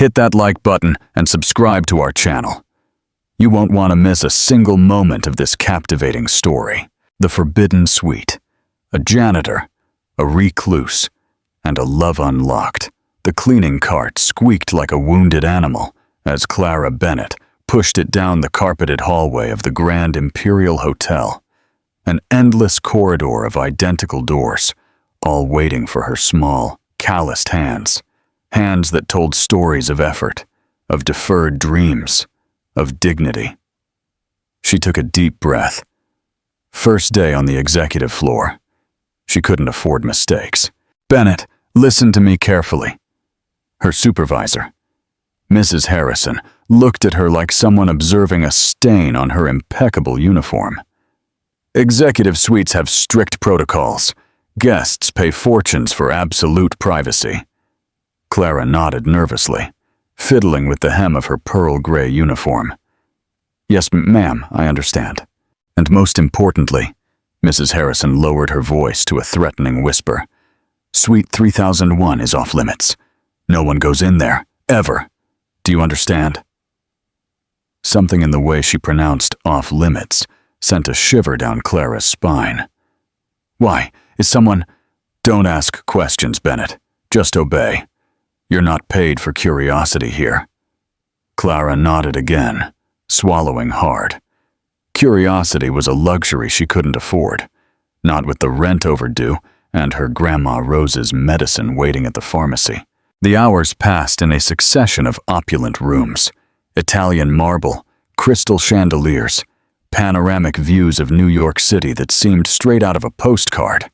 hit that like button and subscribe to our channel. You won't want to miss a single moment of this captivating story. The Forbidden Suite. A janitor, a recluse, and a love unlocked. The cleaning cart squeaked like a wounded animal as Clara Bennett pushed it down the carpeted hallway of the Grand Imperial Hotel. An endless corridor of identical doors, all waiting for her small, calloused hands. Hands that told stories of effort, of deferred dreams, of dignity. She took a deep breath. First day on the executive floor. She couldn't afford mistakes. "Bennett, listen to me carefully." Her supervisor, Mrs. Harrison, looked at her like someone observing a stain on her impeccable uniform. "Executive suites have strict protocols. Guests pay fortunes for absolute privacy." Clara nodded nervously, fiddling with the hem of her pearl gray uniform. "Yes, ma'am, I understand." And most importantly, Mrs. Harrison lowered her voice to a threatening whisper. "Suite 3001 is off limits. No one goes in there, ever. Do you understand?" Something in the way she pronounced off limits sent a shiver down Clara's spine. "Why, is someone—" "Don't ask questions, Bennett. Just obey. You're not paid for curiosity here." Clara nodded again, swallowing hard. Curiosity was a luxury she couldn't afford, not with the rent overdue and her Grandma Rose's medicine waiting at the pharmacy. The hours passed in a succession of opulent rooms, Italian marble, crystal chandeliers, panoramic views of New York City that seemed straight out of a postcard,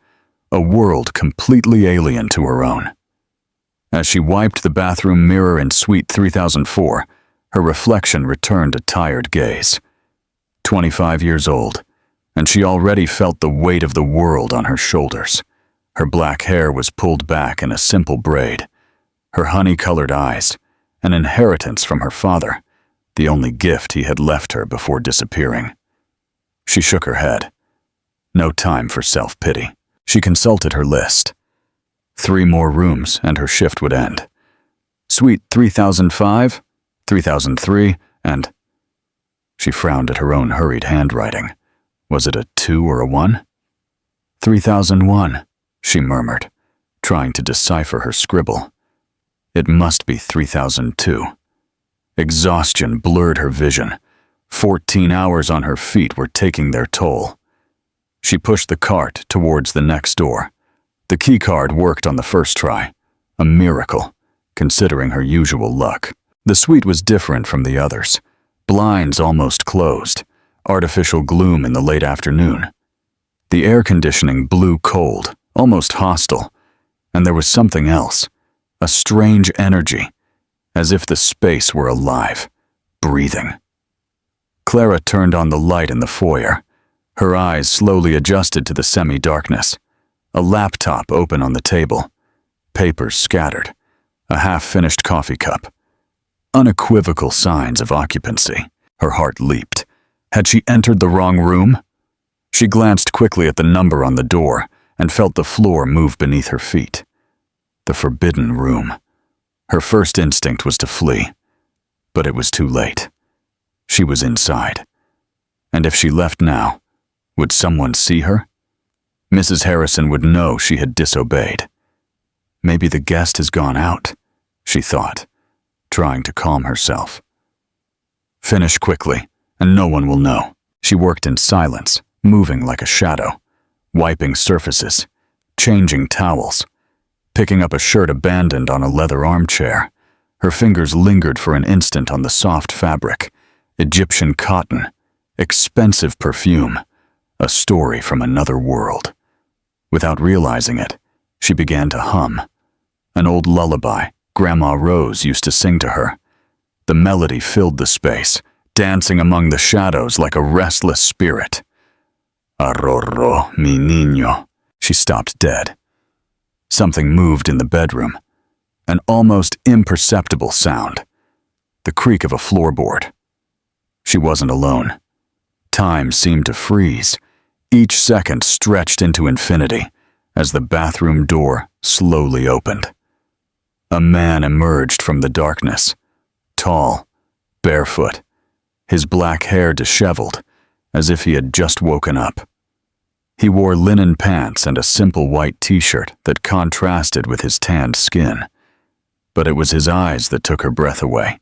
a world completely alien to her own. As she wiped the bathroom mirror in Suite 3004, her reflection returned a tired gaze. 25 years old, and she already felt the weight of the world on her shoulders. Her black hair was pulled back in a simple braid. Her honey-colored eyes, an inheritance from her father, the only gift he had left her before disappearing. She shook her head. No time for self-pity. She consulted her list. 3 more rooms and her shift would end. Suite 3005, 3003, and... She frowned at her own hurried handwriting. Was it a 2 or a 1? 3001, she murmured, trying to decipher her scribble. It must be 3002. Exhaustion blurred her vision. 14 hours on her feet were taking their toll. She pushed the cart towards the next door. The keycard worked on the first try, a miracle, considering her usual luck. The suite was different from the others. Blinds almost closed, artificial gloom in the late afternoon. The air conditioning blew cold, almost hostile, and there was something else, a strange energy, as if the space were alive, breathing. Clara turned on the light in the foyer. Her eyes slowly adjusted to the semi-darkness. A laptop open on the table, papers scattered, a half-finished coffee cup. Unequivocal signs of occupancy. Her heart leaped. Had she entered the wrong room? She glanced quickly at the number on the door and felt the floor move beneath her feet. The forbidden room. Her first instinct was to flee, but it was too late. She was inside. And if she left now, would someone see her? Mrs. Harrison would know she had disobeyed. Maybe the guest has gone out, she thought, trying to calm herself. Finish quickly, and no one will know. She worked in silence, moving like a shadow, wiping surfaces, changing towels, picking up a shirt abandoned on a leather armchair. Her fingers lingered for an instant on the soft fabric, Egyptian cotton, expensive perfume, a story from another world. Without realizing it, she began to hum. An old lullaby Grandma Rose used to sing to her. The melody filled the space, dancing among the shadows like a restless spirit. "Arrorro, mi niño." She stopped dead. Something moved in the bedroom, an almost imperceptible sound, the creak of a floorboard. She wasn't alone. Time seemed to freeze. Each second stretched into infinity as the bathroom door slowly opened. A man emerged from the darkness, tall, barefoot, his black hair disheveled, as if he had just woken up. He wore linen pants and a simple white t-shirt that contrasted with his tanned skin. But it was his eyes that took her breath away.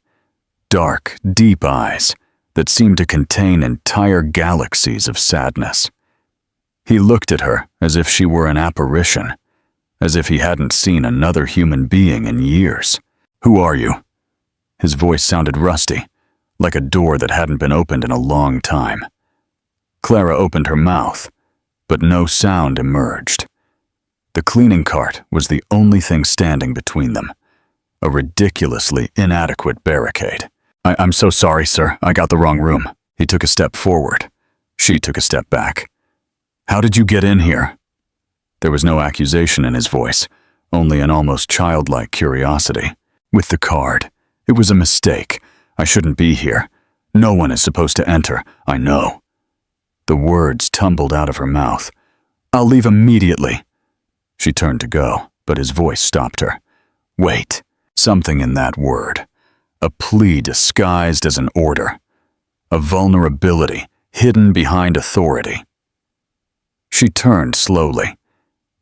Dark, deep eyes that seemed to contain entire galaxies of sadness. He looked at her as if she were an apparition, as if he hadn't seen another human being in years. "Who are you?" His voice sounded rusty, like a door that hadn't been opened in a long time. Clara opened her mouth, but no sound emerged. The cleaning cart was the only thing standing between them, a ridiculously inadequate barricade. I'm so sorry, sir. I got the wrong room." He took a step forward. She took a step back. "How did you get in here?" There was no accusation in his voice, only an almost childlike curiosity. "With the card. It was a mistake. I shouldn't be here. No one is supposed to enter, I know." The words tumbled out of her mouth. "I'll leave immediately." She turned to go, but his voice stopped her. "Wait." Something in that word. A plea disguised as an order. A vulnerability hidden behind authority. She turned slowly.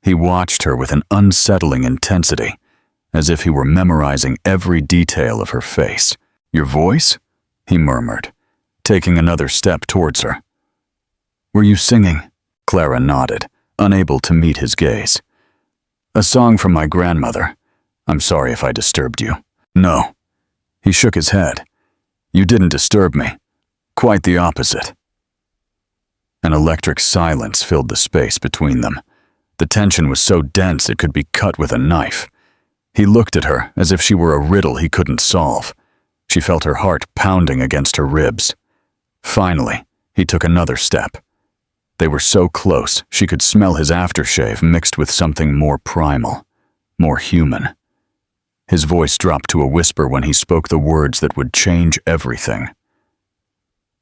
He watched her with an unsettling intensity, as if he were memorizing every detail of her face. "Your voice?" he murmured, taking another step towards her. "Were you singing?" Clara nodded, unable to meet his gaze. "A song from my grandmother. I'm sorry if I disturbed you." "No." He shook his head. "You didn't disturb me. Quite the opposite." An electric silence filled the space between them. The tension was so dense it could be cut with a knife. He looked at her as if she were a riddle he couldn't solve. She felt her heart pounding against her ribs. Finally, he took another step. They were so close she could smell his aftershave mixed with something more primal, more human. His voice dropped to a whisper when he spoke the words that would change everything.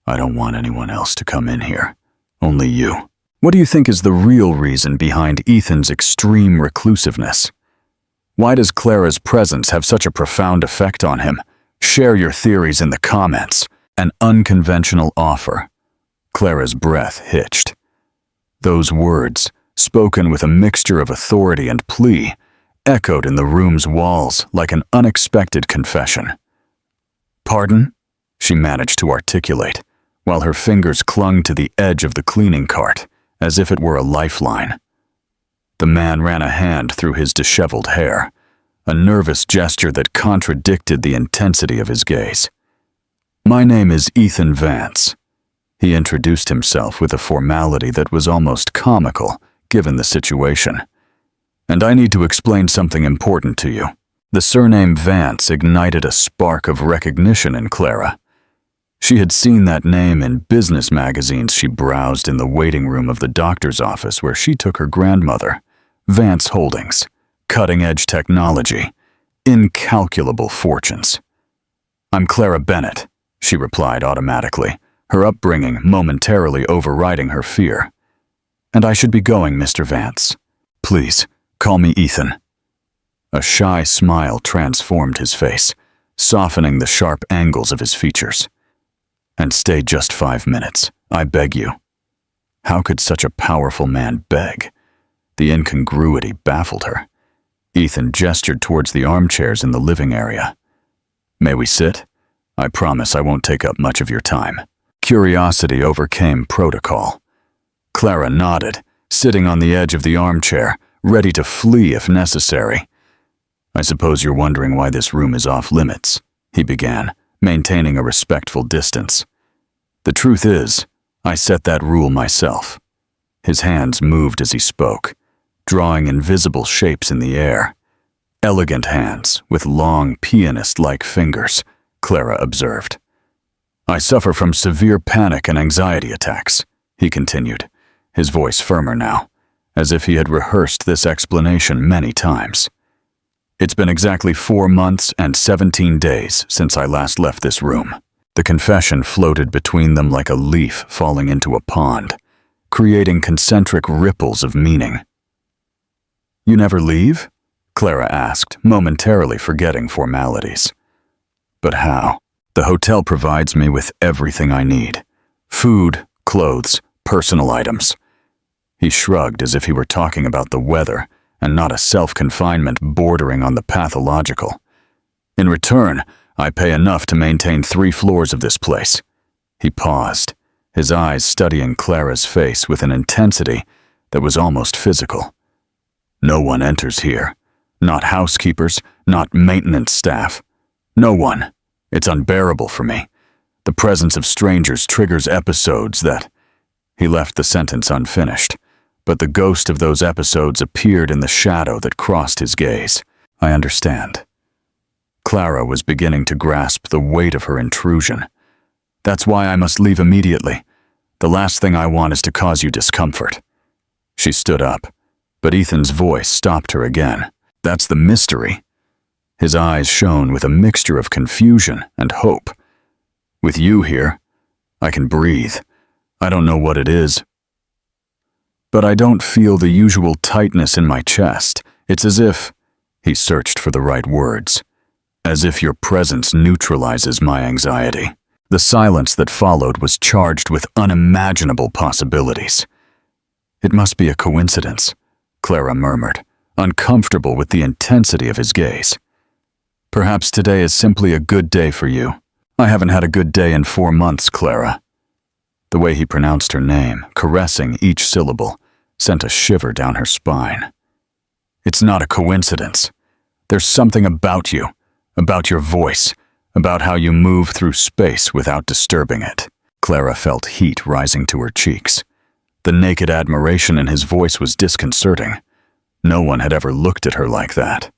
"I don't want anyone else to come in here. Only you." What do you think is the real reason behind Ethan's extreme reclusiveness? Why does Clara's presence have such a profound effect on him? Share your theories in the comments. An unconventional offer. Clara's breath hitched. Those words, spoken with a mixture of authority and plea, echoed in the room's walls like an unexpected confession. "Pardon?" she managed to articulate, while her fingers clung to the edge of the cleaning cart, as if it were a lifeline. The man ran a hand through his disheveled hair, a nervous gesture that contradicted the intensity of his gaze. "My name is Ethan Vance." He introduced himself with a formality that was almost comical, given the situation. "And I need to explain something important to you." The surname Vance ignited a spark of recognition in Clara. She had seen that name in business magazines she browsed in the waiting room of the doctor's office where she took her grandmother. Vance Holdings, cutting-edge technology, incalculable fortunes. "I'm Clara Bennett," she replied automatically, her upbringing momentarily overriding her fear. "And I should be going, Mr. Vance. Please, call me Ethan." A shy smile transformed his face, softening the sharp angles of his features. "And stay just 5 minutes, I beg you." How could such a powerful man beg? The incongruity baffled her. Ethan gestured towards the armchairs in the living area. "May we sit? I promise I won't take up much of your time." Curiosity overcame protocol. Clara nodded, sitting on the edge of the armchair, ready to flee if necessary. "I suppose you're wondering why this room is off limits," he began, maintaining a respectful distance. "The truth is, I set that rule myself." His hands moved as he spoke, drawing invisible shapes in the air. Elegant hands with long, pianist-like fingers, Clara observed. "I suffer from severe panic and anxiety attacks," he continued, his voice firmer now, as if he had rehearsed this explanation many times. "It's been exactly 4 months and 17 days since I last left this room." The confession floated between them like a leaf falling into a pond, creating concentric ripples of meaning. "You never leave?" Clara asked, momentarily forgetting formalities. But how? The hotel provides me with everything I need. Food, clothes, personal items. He shrugged as if he were talking about the weather and not a self-confinement bordering on the pathological. In return, I pay enough to maintain 3 floors of this place. He paused, his eyes studying Clara's face with an intensity that was almost physical. No one enters here. Not housekeepers, not maintenance staff. No one. It's unbearable for me. The presence of strangers triggers episodes that... He left the sentence unfinished, but the ghost of those episodes appeared in the shadow that crossed his gaze. I understand. Clara was beginning to grasp the weight of her intrusion. That's why I must leave immediately. The last thing I want is to cause you discomfort. She stood up, but Ethan's voice stopped her again. That's the mystery. His eyes shone with a mixture of confusion and hope. With you here, I can breathe. I don't know what it is, but I don't feel the usual tightness in my chest. It's as if... He searched for the right words. As if your presence neutralizes my anxiety. The silence that followed was charged with unimaginable possibilities. It must be a coincidence, Clara murmured, uncomfortable with the intensity of his gaze. Perhaps today is simply a good day for you. I haven't had a good day in 4 months, Clara. The way he pronounced her name, caressing each syllable, sent a shiver down her spine. It's not a coincidence. There's something about you, about your voice, about how you move through space without disturbing it. Clara felt heat rising to her cheeks. The naked admiration in his voice was disconcerting. No one had ever looked at her like that.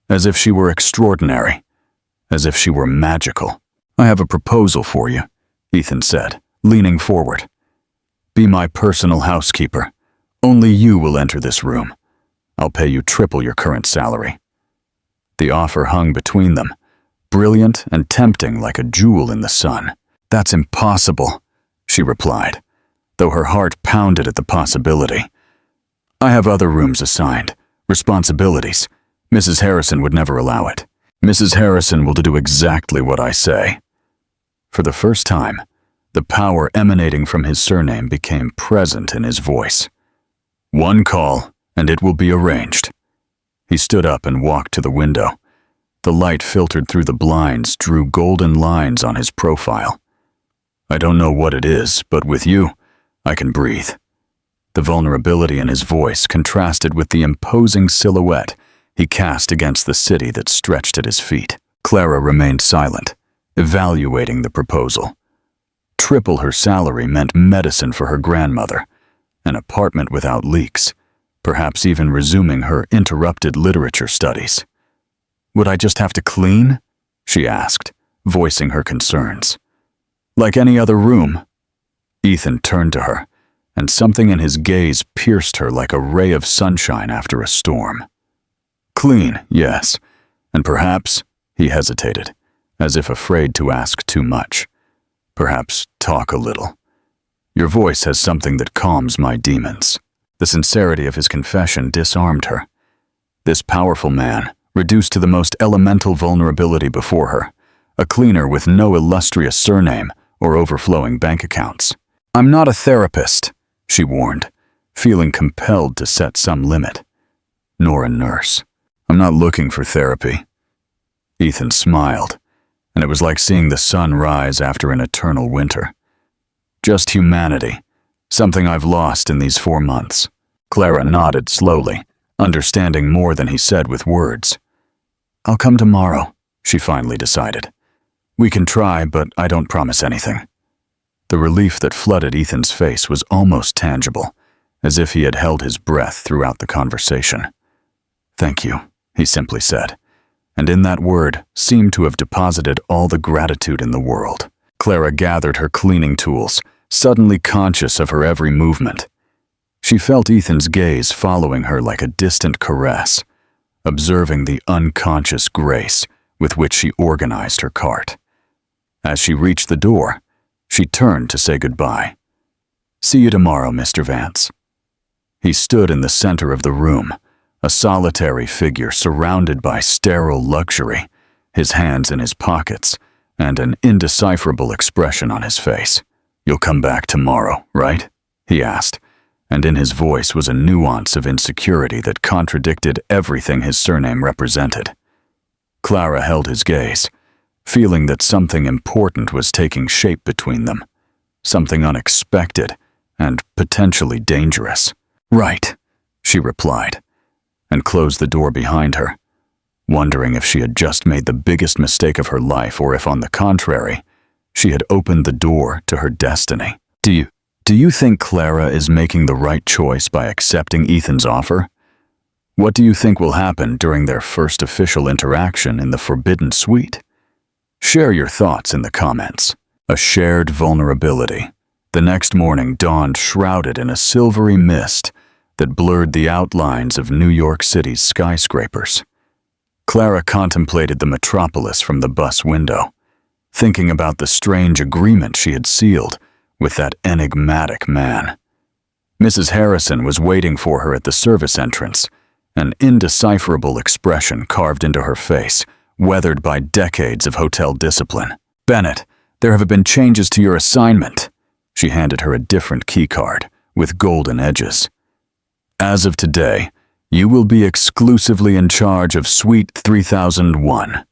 As if she were extraordinary. As if she were magical. I have a proposal for you, Ethan said, leaning forward. Be my personal housekeeper. Only you will enter this room. I'll pay you triple your current salary. The offer hung between them, brilliant and tempting like a jewel in the sun. That's impossible, she replied, though her heart pounded at the possibility. I have other rooms assigned, responsibilities. Mrs. Harrison would never allow it. Mrs. Harrison will do exactly what I say. For the first time, the power emanating from his surname became present in his voice. One call, and it will be arranged. He stood up and walked to the window. The light filtered through the blinds drew golden lines on his profile. I don't know what it is, but with you, I can breathe. The vulnerability in his voice contrasted with the imposing silhouette he cast against the city that stretched at his feet. Clara remained silent, evaluating the proposal. Triple her salary meant medicine for her grandmother, an apartment without leaks, perhaps even resuming her interrupted literature studies. Would I just have to clean? She asked, voicing her concerns. Like any other room. Ethan turned to her, and something in his gaze pierced her like a ray of sunshine after a storm. Clean, yes, and perhaps, he hesitated, as if afraid to ask too much. Perhaps talk a little. Your voice has something that calms my demons. The sincerity of his confession disarmed her. This powerful man, reduced to the most elemental vulnerability before her, a cleaner with no illustrious surname or overflowing bank accounts. I'm not a therapist, she warned, feeling compelled to set some limit. Nor a nurse. I'm not looking for therapy. Ethan smiled, and it was like seeing the sun rise after an eternal winter. Just humanity, something I've lost in these 4 months. Clara nodded slowly, understanding more than he said with words. I'll come tomorrow, she finally decided. We can try, but I don't promise anything. The relief that flooded Ethan's face was almost tangible, as if he had held his breath throughout the conversation. Thank you, he simply said, and in that word seemed to have deposited all the gratitude in the world. Clara gathered her cleaning tools, suddenly conscious of her every movement. She felt Ethan's gaze following her like a distant caress, observing the unconscious grace with which she organized her cart. As she reached the door, she turned to say goodbye. See you tomorrow, Mr. Vance. He stood in the center of the room, a solitary figure surrounded by sterile luxury, his hands in his pockets, and an indecipherable expression on his face. "You'll come back tomorrow, right?" he asked, and in his voice was a nuance of insecurity that contradicted everything his surname represented. Clara held his gaze, feeling that something important was taking shape between them, something unexpected and potentially dangerous. "Right," she replied, and closed the door behind her, wondering if she had just made the biggest mistake of her life or if, on the contrary, she had opened the door to her destiny. Do you think Clara is making the right choice by accepting Ethan's offer? What do you think will happen during their first official interaction in the Forbidden Suite? Share your thoughts in the comments. A shared vulnerability. The next morning dawned shrouded in a silvery mist that blurred the outlines of New York City's skyscrapers. Clara contemplated the metropolis from the bus window, thinking about the strange agreement she had sealed with that enigmatic man. Mrs. Harrison was waiting for her at the service entrance, an indecipherable expression carved into her face, weathered by decades of hotel discipline. "Bennett, there have been changes to your assignment." She handed her a different keycard with golden edges. "As of today, you will be exclusively in charge of Suite 3001.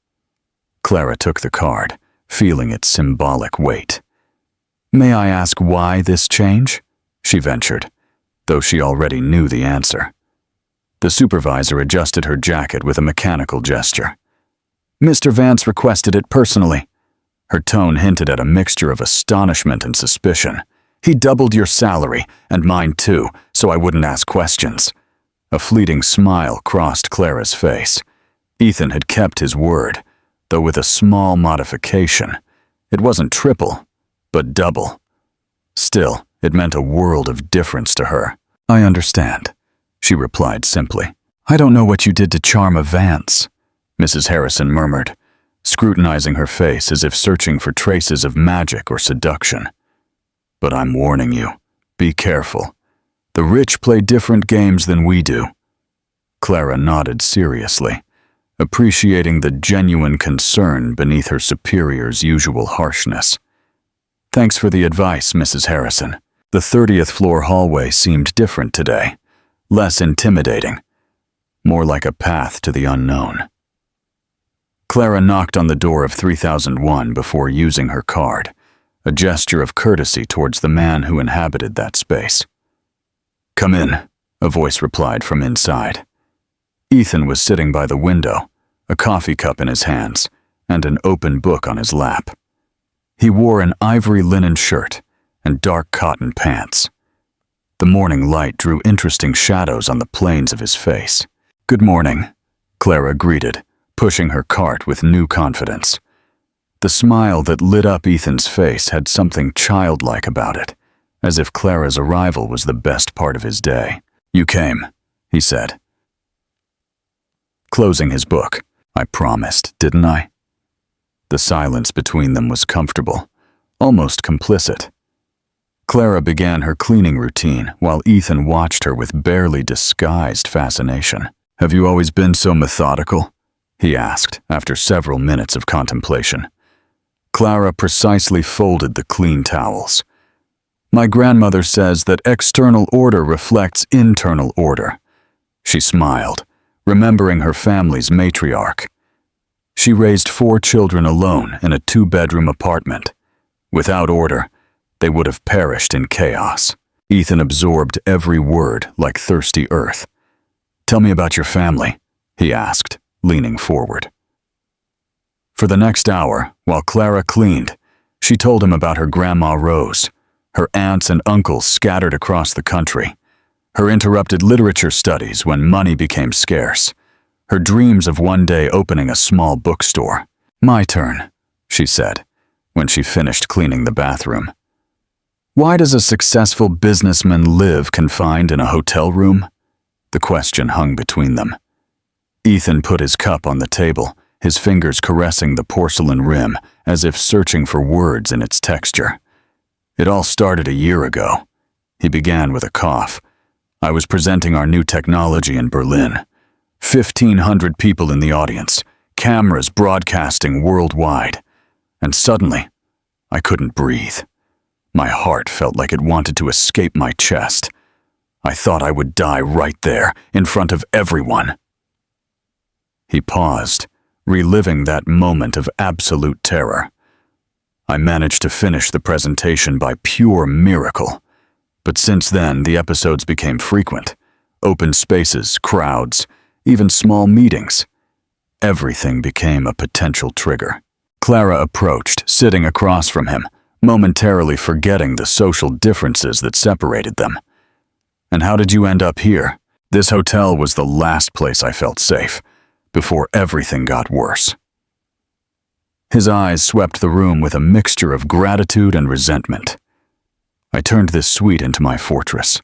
Clara took the card, feeling its symbolic weight. "May I ask why this change?" she ventured, though she already knew the answer. The supervisor adjusted her jacket with a mechanical gesture. "Mr. Vance requested it personally." Her tone hinted at a mixture of astonishment and suspicion. "He doubled your salary, and mine too, so I wouldn't ask questions." A fleeting smile crossed Clara's face. Ethan had kept his word, though with a small modification. It wasn't triple, but double. Still, it meant a world of difference to her. "I understand," she replied simply. "I don't know what you did to Charma Vance," Mrs. Harrison murmured, scrutinizing her face as if searching for traces of magic or seduction. "But I'm warning you, be careful. The rich play different games than we do." Clara nodded seriously, appreciating the genuine concern beneath her superior's usual harshness. "Thanks for the advice, Mrs. Harrison." The 30th floor hallway seemed different today, less intimidating, more like a path to the unknown. Clara knocked on the door of 3001 before using her card, a gesture of courtesy towards the man who inhabited that space. "Come in," a voice replied from inside. Ethan was sitting by the window, a coffee cup in his hands, and an open book on his lap. He wore an ivory linen shirt and dark cotton pants. The morning light drew interesting shadows on the planes of his face. "Good morning," Clara greeted, pushing her cart with new confidence. The smile that lit up Ethan's face had something childlike about it, as if Clara's arrival was the best part of his day. "You came," he said, closing his book. "I promised, didn't I?" The silence between them was comfortable, almost complicit. Clara began her cleaning routine while Ethan watched her with barely disguised fascination. "Have you always been so methodical?" he asked after several minutes of contemplation. Clara precisely folded the clean towels. "My grandmother says that external order reflects internal order." She smiled, remembering her family's matriarch. She raised 4 children alone in a 2-bedroom apartment. Without order, they would have perished in chaos. Ethan absorbed every word like thirsty earth. "Tell me about your family," he asked, leaning forward. For the next hour, while Clara cleaned, she told him about her Grandma Rose, her aunts and uncles scattered across the country, her interrupted literature studies when money became scarce, her dreams of one day opening a small bookstore. "My turn," she said, when she finished cleaning the bathroom. "Why does a successful businessman live confined in a hotel room?" The question hung between them. Ethan put his cup on the table, his fingers caressing the porcelain rim as if searching for words in its texture. "It all started a year ago." He began with a cough. "I was presenting our new technology in Berlin. 1,500 people in the audience, cameras broadcasting worldwide. And suddenly, I couldn't breathe. My heart felt like it wanted to escape my chest. I thought I would die right there, in front of everyone. He paused, reliving that moment of absolute terror. I managed to finish the presentation by pure miracle. But since then, the episodes became frequent. Open spaces, crowds, even small meetings. Everything became a potential trigger. Clara approached, sitting across from him, momentarily forgetting the social differences that separated them. "And how did you end up here?" This hotel was the last place I felt safe, before everything got worse. His eyes swept the room with a mixture of gratitude and resentment. I turned this suite into my fortress,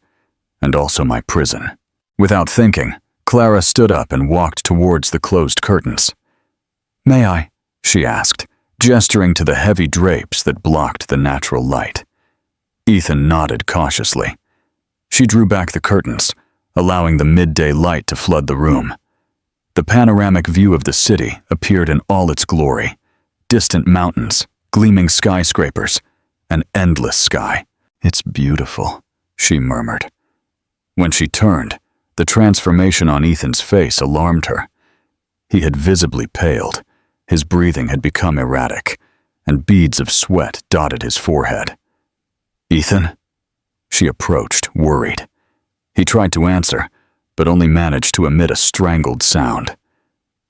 and also my prison. Without thinking, Clara stood up and walked towards the closed curtains. "May I?" she asked, gesturing to the heavy drapes that blocked the natural light. Ethan nodded cautiously. She drew back the curtains, allowing the midday light to flood the room. The panoramic view of the city appeared in all its glory. Distant mountains, gleaming skyscrapers, an endless sky. "It's beautiful," she murmured. When she turned, the transformation on Ethan's face alarmed her. He had visibly paled, his breathing had become erratic, and beads of sweat dotted his forehead. "Ethan?" She approached, worried. He tried to answer, but only managed to emit a strangled sound.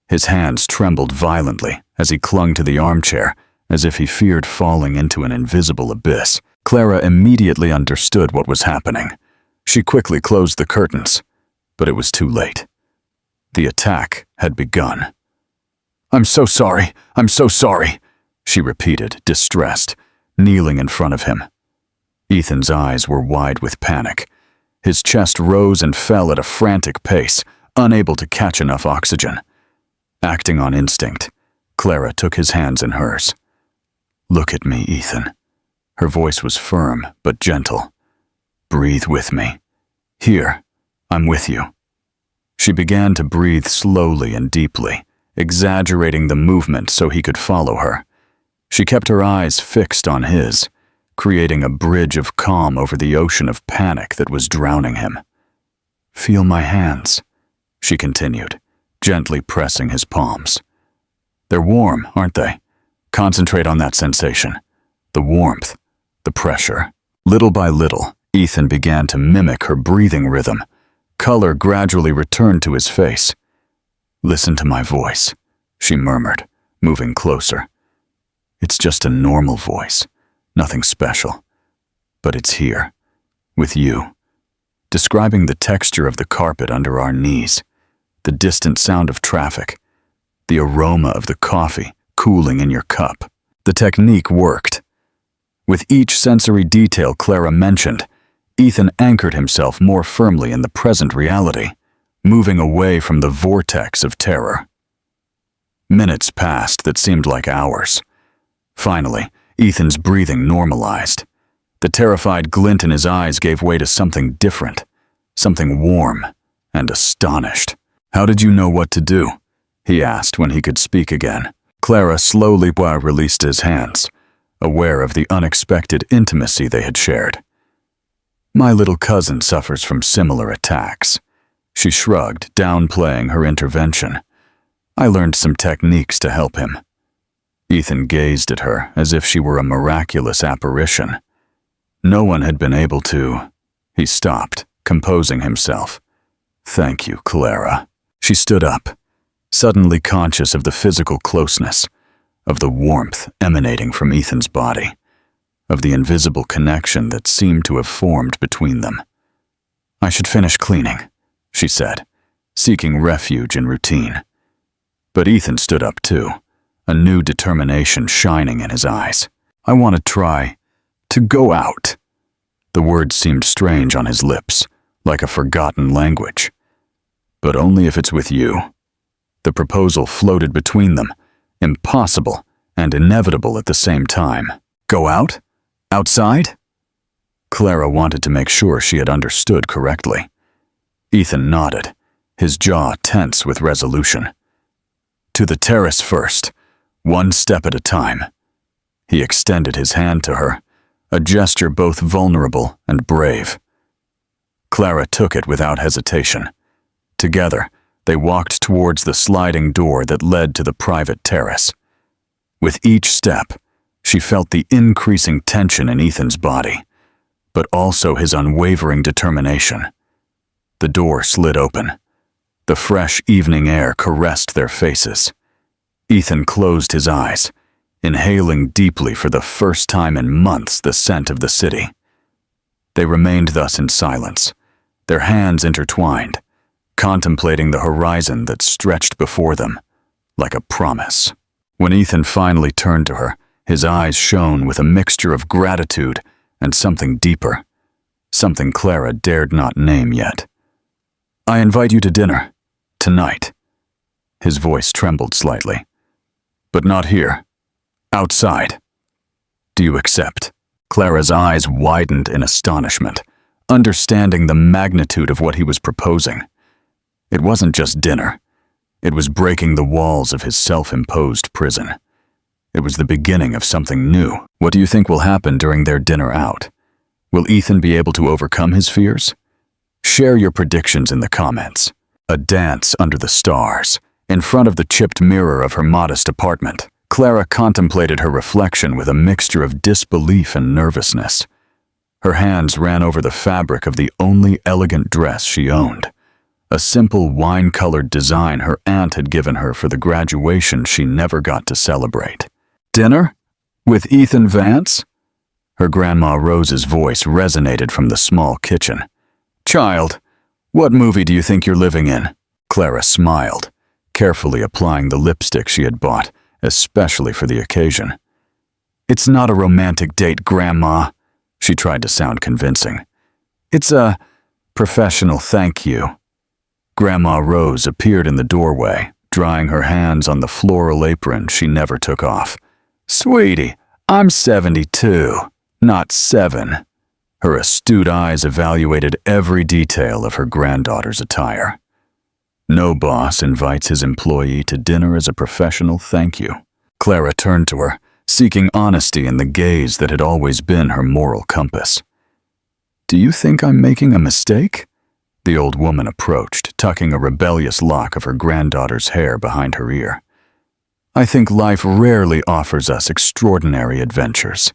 His hands trembled violently as he clung to the armchair, as if he feared falling into an invisible abyss. Clara immediately understood what was happening. She quickly closed the curtains, but it was too late. The attack had begun. I'm so sorry," she repeated, distressed, kneeling in front of him. Ethan's eyes were wide with panic. His chest rose and fell at a frantic pace, unable to catch enough oxygen. Acting on instinct, Clara took his hands in hers. "Look at me, Ethan." Her voice was firm but gentle. "Breathe with me. Here, I'm with you." She began to breathe slowly and deeply, exaggerating the movement so he could follow her. She kept her eyes fixed on his, creating a bridge of calm over the ocean of panic that was drowning him. "Feel my hands," she continued, gently pressing his palms. "They're warm, aren't they? Concentrate on that sensation. The warmth, the pressure." Little by little, Ethan began to mimic her breathing rhythm. Color gradually returned to his face. "Listen to my voice," she murmured, moving closer. "It's just a normal voice, nothing special. But it's here, with you." Describing the texture of the carpet under our knees, the distant sound of traffic, the aroma of the coffee cooling in your cup. The technique worked. With each sensory detail Clara mentioned, Ethan anchored himself more firmly in the present reality, moving away from the vortex of terror. Minutes passed that seemed like hours. Finally, Ethan's breathing normalized. The terrified glint in his eyes gave way to something different, something warm and astonished. "How did you know what to do?" he asked when he could speak again. Clara slowly released his hands, aware of the unexpected intimacy they had shared. "My little cousin suffers from similar attacks." She shrugged, downplaying her intervention. "I learned some techniques to help him." Ethan gazed at her as if she were a miraculous apparition. No one had been able to. He stopped, composing himself. "Thank you, Clara." She stood up, suddenly conscious of the physical closeness, of the warmth emanating from Ethan's body, of the invisible connection that seemed to have formed between them. "I should finish cleaning," she said, seeking refuge in routine. But Ethan stood up too, a new determination shining in his eyes. "I want to try to go out." The words seemed strange on his lips, like a forgotten language. "But only if it's with you." The proposal floated between them, impossible and inevitable at the same time. "Go out? Outside?" Clara wanted to make sure she had understood correctly. Ethan nodded, his jaw tense with resolution. To the terrace first, one step at a time. He extended his hand to her, a gesture both vulnerable and brave. Clara took it without hesitation. Together, they walked towards the sliding door that led to the private terrace. With each step, she felt the increasing tension in Ethan's body, but also his unwavering determination. The door slid open. The fresh evening air caressed their faces. Ethan closed his eyes, inhaling deeply for the first time in months the scent of the city. They remained thus in silence, their hands intertwined, contemplating the horizon that stretched before them, like a promise. When Ethan finally turned to her, his eyes shone with a mixture of gratitude and something deeper, something Clara dared not name yet. "I invite you to dinner, tonight." His voice trembled slightly. "But not here. Outside. Do you accept?" Clara's eyes widened in astonishment, understanding the magnitude of what he was proposing. It wasn't just dinner. It was breaking the walls of his self-imposed prison. It was the beginning of something new. What do you think will happen during their dinner out? Will Ethan be able to overcome his fears? Share your predictions in the comments. A dance under the stars. In front of the chipped mirror of her modest apartment, Clara contemplated her reflection with a mixture of disbelief and nervousness. Her hands ran over the fabric of the only elegant dress she owned, a simple wine-colored design her aunt had given her for the graduation she never got to celebrate. "Dinner? With Ethan Vance?" Her Grandma Rose's voice resonated from the small kitchen. "Child, what movie do you think you're living in?" Clara smiled, carefully applying the lipstick she had bought, especially for the occasion. "It's not a romantic date, Grandma." She tried to sound convincing. "It's a professional thank you." Grandma Rose appeared in the doorway, drying her hands on the floral apron she never took off. "Sweetie, I'm 72, not 7. Her astute eyes evaluated every detail of her granddaughter's attire. No boss invites his employee to dinner as a professional thank you. Clara turned to her, seeking honesty in the gaze that had always been her moral compass. "Do you think I'm making a mistake?" The old woman approached, tucking a rebellious lock of her granddaughter's hair behind her ear. "I think life rarely offers us extraordinary adventures."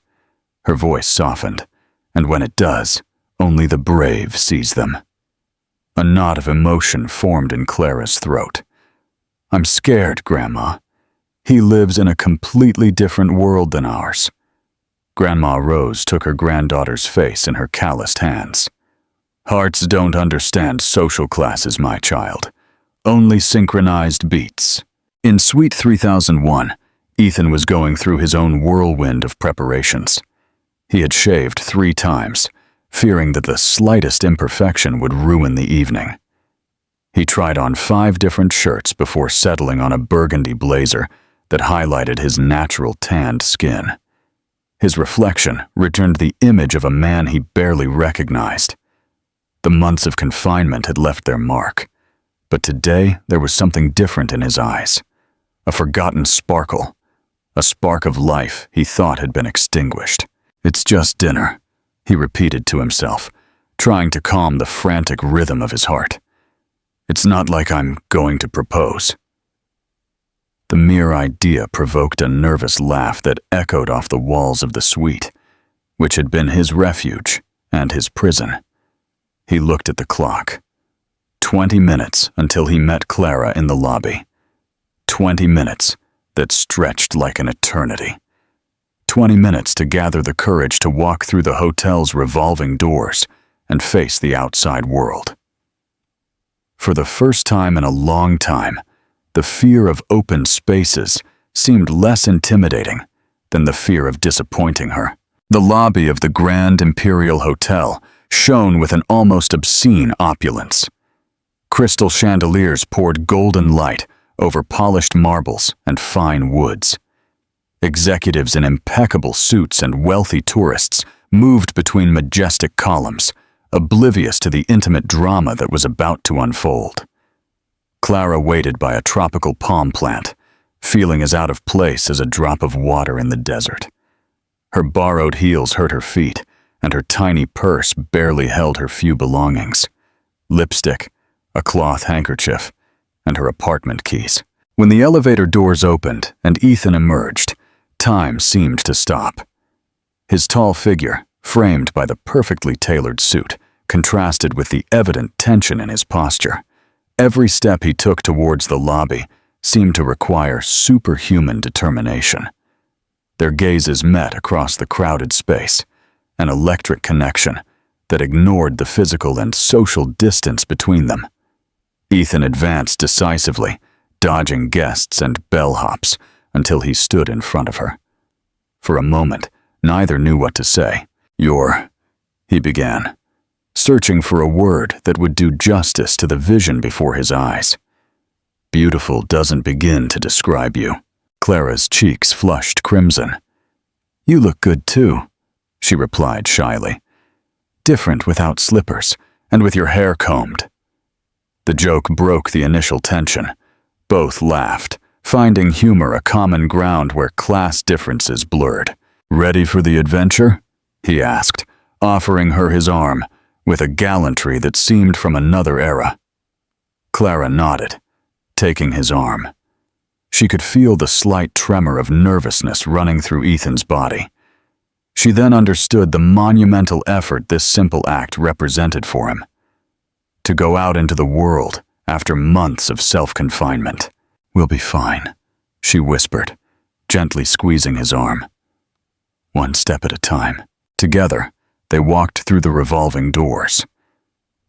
Her voice softened, and when it does, only the brave seize them. A knot of emotion formed in Clara's throat. "I'm scared, Grandma. He lives in a completely different world than ours." Grandma Rose took her granddaughter's face in her calloused hands. "Hearts don't understand social classes, my child. Only synchronized beats." In Suite 3001, Ethan was going through his own whirlwind of preparations. He had shaved 3 times, fearing that the slightest imperfection would ruin the evening. He tried on 5 different shirts before settling on a burgundy blazer that highlighted his natural tanned skin. His reflection returned the image of a man he barely recognized. The months of confinement had left their mark, but today there was something different in his eyes. A forgotten sparkle, a spark of life he thought had been extinguished. "It's just dinner," he repeated to himself, trying to calm the frantic rhythm of his heart. "It's not like I'm going to propose." The mere idea provoked a nervous laugh that echoed off the walls of the suite, which had been his refuge and his prison. He looked at the clock. 20 minutes until he met Clara in the lobby. 20 minutes that stretched like an eternity. 20 minutes to gather the courage to walk through the hotel's revolving doors and face the outside world. For the first time in a long time, the fear of open spaces seemed less intimidating than the fear of disappointing her. The lobby of the Grand Imperial Hotel shone with an almost obscene opulence. Crystal chandeliers poured golden light over polished marbles and fine woods. Executives in impeccable suits and wealthy tourists moved between majestic columns, oblivious to the intimate drama that was about to unfold. Clara waited by a tropical palm plant, feeling as out of place as a drop of water in the desert. Her borrowed heels hurt her feet, and her tiny purse barely held her few belongings: lipstick, a cloth handkerchief, and her apartment keys. When the elevator doors opened and Ethan emerged, time seemed to stop. His tall figure, framed by the perfectly tailored suit, contrasted with the evident tension in his posture. Every step he took towards the lobby seemed to require superhuman determination. Their gazes met across the crowded space, an electric connection that ignored the physical and social distance between them. Ethan advanced decisively, dodging guests and bellhops until he stood in front of her. For a moment, neither knew what to say. He began, searching for a word that would do justice to the vision before his eyes. Beautiful doesn't begin to describe you. Clara's cheeks flushed crimson. You look good too, she replied shyly. Different without slippers and with your hair combed. The joke broke the initial tension. Both laughed, finding humor a common ground where class differences blurred. Ready for the adventure? He asked, offering her his arm, with a gallantry that seemed from another era. Clara nodded, taking his arm. She could feel the slight tremor of nervousness running through Ethan's body. She then understood the monumental effort this simple act represented for him. To go out into the world after months of self-confinement. We'll be fine, she whispered, gently squeezing his arm. One step at a time. Together, they walked through the revolving doors.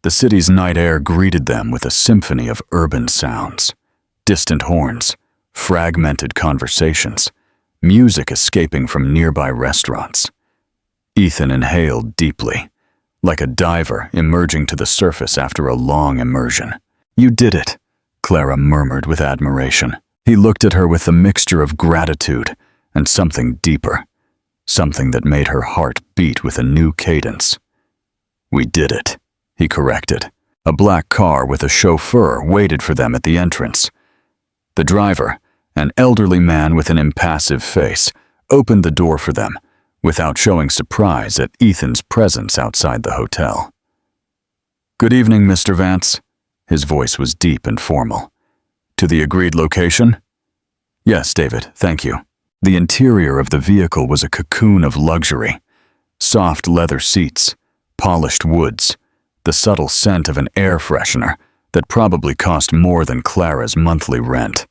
The city's night air greeted them with a symphony of urban sounds, distant horns, fragmented conversations, music escaping from nearby restaurants. Ethan inhaled deeply, like a diver emerging to the surface after a long immersion. You did it, Clara murmured with admiration. He looked at her with a mixture of gratitude and something deeper, something that made her heart beat with a new cadence. We did it, he corrected. A black car with a chauffeur waited for them at the entrance. The driver, an elderly man with an impassive face, opened the door for them, without showing surprise at Ethan's presence outside the hotel. Good evening, Mr. Vance. His voice was deep and formal. To the agreed location? Yes, David, thank you. The interior of the vehicle was a cocoon of luxury. Soft leather seats, polished woods, the subtle scent of an air freshener that probably cost more than Clara's monthly rent.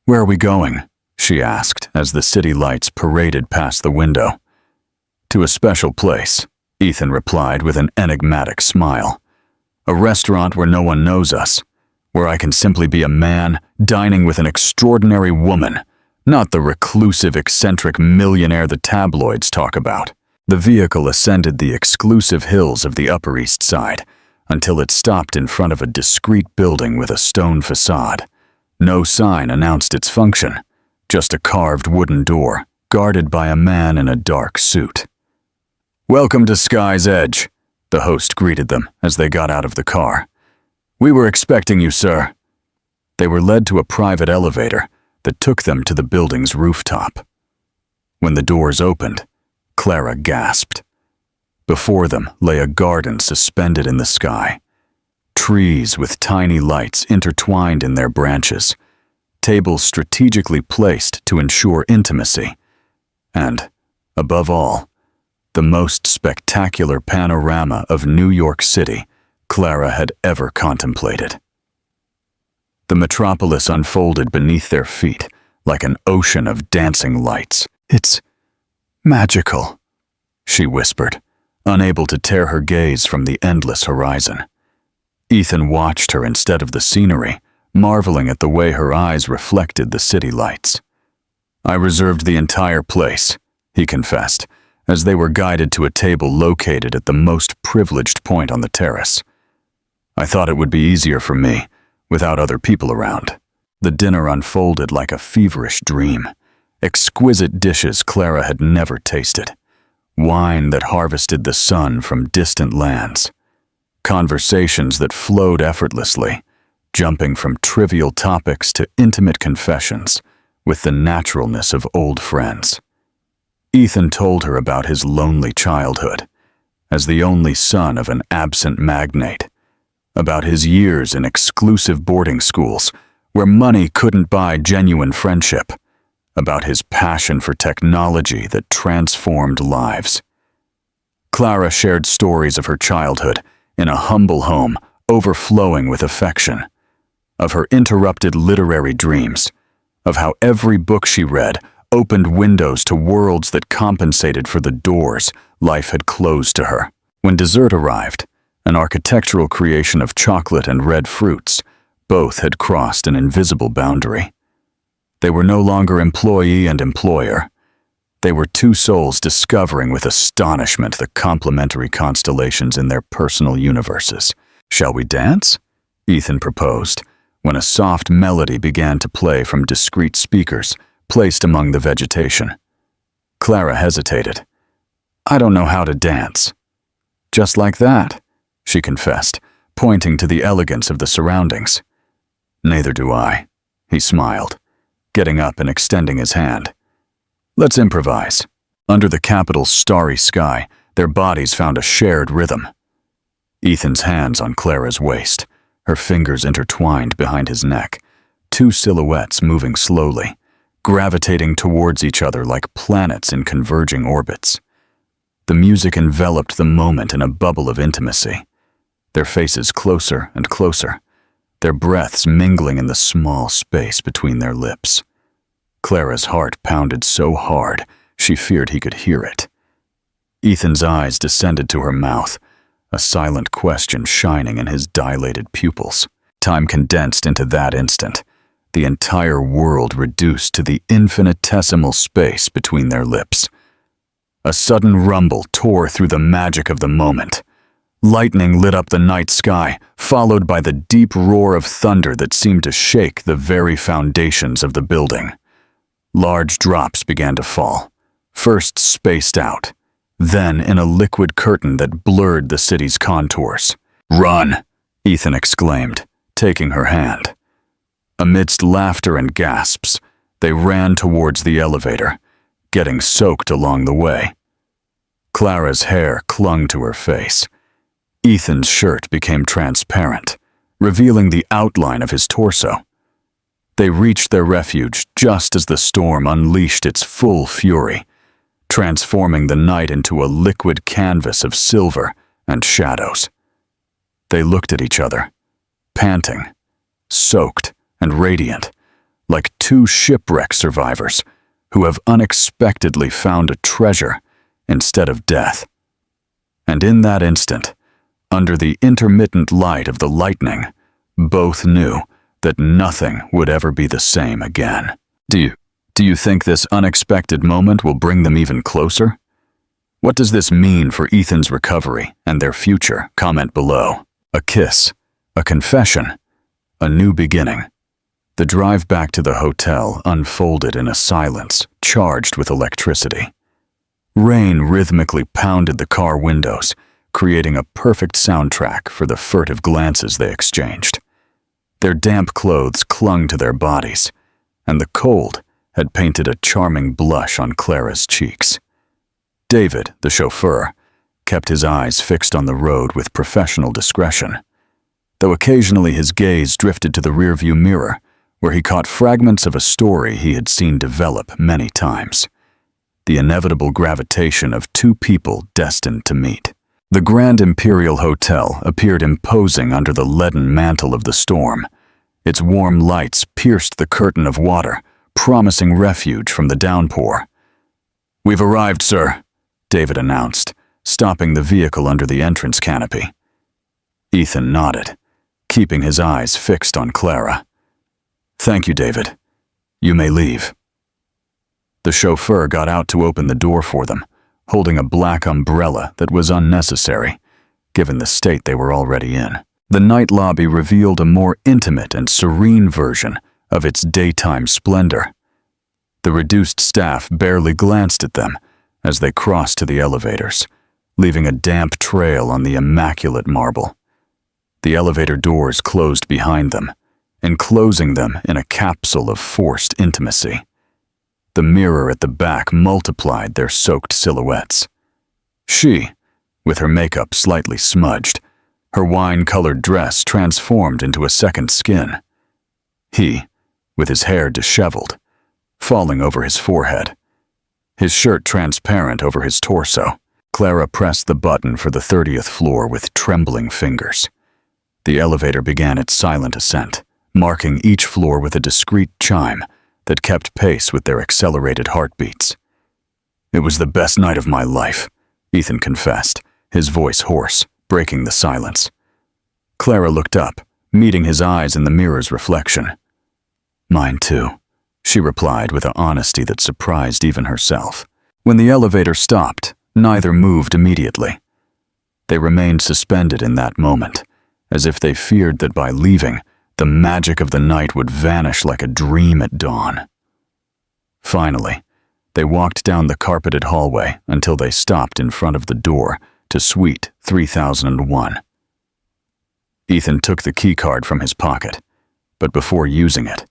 Where are we going? She asked as the city lights paraded past the window. To a special place, Ethan replied with an enigmatic smile. A restaurant where no one knows us, where I can simply be a man dining with an extraordinary woman, not the reclusive, eccentric millionaire the tabloids talk about. The vehicle ascended the exclusive hills of the Upper East Side until it stopped in front of a discreet building with a stone facade. No sign announced its function, just a carved wooden door guarded by a man in a dark suit. Welcome to Sky's Edge, the host greeted them as they got out of the car. We were expecting you, sir. They were led to a private elevator that took them to the building's rooftop. When the doors opened, Clara gasped. Before them lay a garden suspended in the sky. Trees with tiny lights intertwined in their branches, tables strategically placed to ensure intimacy, and, above all, the most spectacular panorama of New York City Clara had ever contemplated. The metropolis unfolded beneath their feet like an ocean of dancing lights. It's magical, she whispered, unable to tear her gaze from the endless horizon. Ethan watched her instead of the scenery, marveling at the way her eyes reflected the city lights. I reserved the entire place, he confessed, as they were guided to a table located at the most privileged point on the terrace. I thought it would be easier for me, without other people around. The dinner unfolded like a feverish dream. Exquisite dishes Clara had never tasted. Wine that harvested the sun from distant lands. Conversations that flowed effortlessly. jumping from trivial topics to intimate confessions with the naturalness of old friends. Ethan told her about his lonely childhood, as the only son of an absent magnate, about his years in exclusive boarding schools where money couldn't buy genuine friendship, about his passion for technology that transformed lives. Clara shared stories of her childhood in a humble home overflowing with affection, of her interrupted literary dreams, of how every book she read opened windows to worlds that compensated for the doors life had closed to her. When dessert arrived, an architectural creation of chocolate and red fruits, both had crossed an invisible boundary. They were no longer employee and employer. They were two souls discovering with astonishment the complementary constellations in their personal universes. "Shall we dance?" Ethan proposed, when a soft melody began to play from discreet speakers placed among the vegetation. Clara hesitated. "I don't know how to dance." "Just like that," she confessed, pointing to the elegance of the surroundings. "Neither do I," he smiled, getting up and extending his hand. "Let's improvise." Under the capital's starry sky, their bodies found a shared rhythm. Ethan's hands on Clara's waist, her fingers intertwined behind his neck, two silhouettes moving slowly, gravitating towards each other like planets in converging orbits. The music enveloped the moment in a bubble of intimacy, their faces closer and closer, their breaths mingling in the small space between their lips. Clara's heart pounded so hard she feared he could hear it. Ethan's eyes descended to her mouth, a silent question shining in his dilated pupils. Time condensed into that instant, the entire world reduced to the infinitesimal space between their lips. A sudden rumble tore through the magic of the moment. Lightning lit up the night sky, followed by the deep roar of thunder that seemed to shake the very foundations of the building. Large drops began to fall, first spaced out, then in a liquid curtain that blurred the city's contours. "Run!" Ethan exclaimed, taking her hand. Amidst laughter and gasps, they ran towards the elevator, getting soaked along the way. Clara's hair clung to her face. Ethan's shirt became transparent, revealing the outline of his torso. They reached their refuge just as the storm unleashed its full fury, transforming the night into a liquid canvas of silver and shadows. They looked at each other, panting, soaked and radiant, like two shipwreck survivors who have unexpectedly found a treasure instead of death. And in that instant, under the intermittent light of the lightning, both knew that nothing would ever be the same again. Do you think this unexpected moment will bring them even closer? What does this mean for Ethan's recovery and their future? Comment below. A kiss, a confession, a new beginning. The drive back to the hotel unfolded in a silence charged with electricity. Rain rhythmically pounded the car windows, creating a perfect soundtrack for the furtive glances they exchanged. Their damp clothes clung to their bodies, and the cold had painted a charming blush on Clara's cheeks. David, the chauffeur, kept his eyes fixed on the road with professional discretion, though occasionally his gaze drifted to the rearview mirror, where he caught fragments of a story he had seen develop many times. The inevitable gravitation of two people destined to meet. The Grand Imperial Hotel appeared imposing under the leaden mantle of the storm. Its warm lights pierced the curtain of water, promising refuge from the downpour. "We've arrived, sir," David announced, stopping the vehicle under the entrance canopy. Ethan nodded, keeping his eyes fixed on Clara. "Thank you, David. You may leave." The chauffeur got out to open the door for them, holding a black umbrella that was unnecessary, given the state they were already in. The night lobby revealed a more intimate and serene version of its daytime splendor. The reduced staff barely glanced at them as they crossed to the elevators, leaving a damp trail on the immaculate marble. The elevator doors closed behind them, enclosing them in a capsule of forced intimacy. The mirror at the back multiplied their soaked silhouettes. She, with her makeup slightly smudged, her wine-colored dress transformed into a second skin. He, with his hair disheveled, falling over his forehead, his shirt transparent over his torso. Clara pressed the button for the 30th floor with trembling fingers. The elevator began its silent ascent, marking each floor with a discreet chime that kept pace with their accelerated heartbeats. "It was the best night of my life," Ethan confessed, his voice hoarse, breaking the silence. Clara looked up, meeting his eyes in the mirror's reflection. "Mine too," she replied with an honesty that surprised even herself. When the elevator stopped, neither moved immediately. They remained suspended in that moment, as if they feared that by leaving, the magic of the night would vanish like a dream at dawn. Finally, they walked down the carpeted hallway until they stopped in front of the door to Suite 3001. Ethan took the keycard from his pocket, but before using it,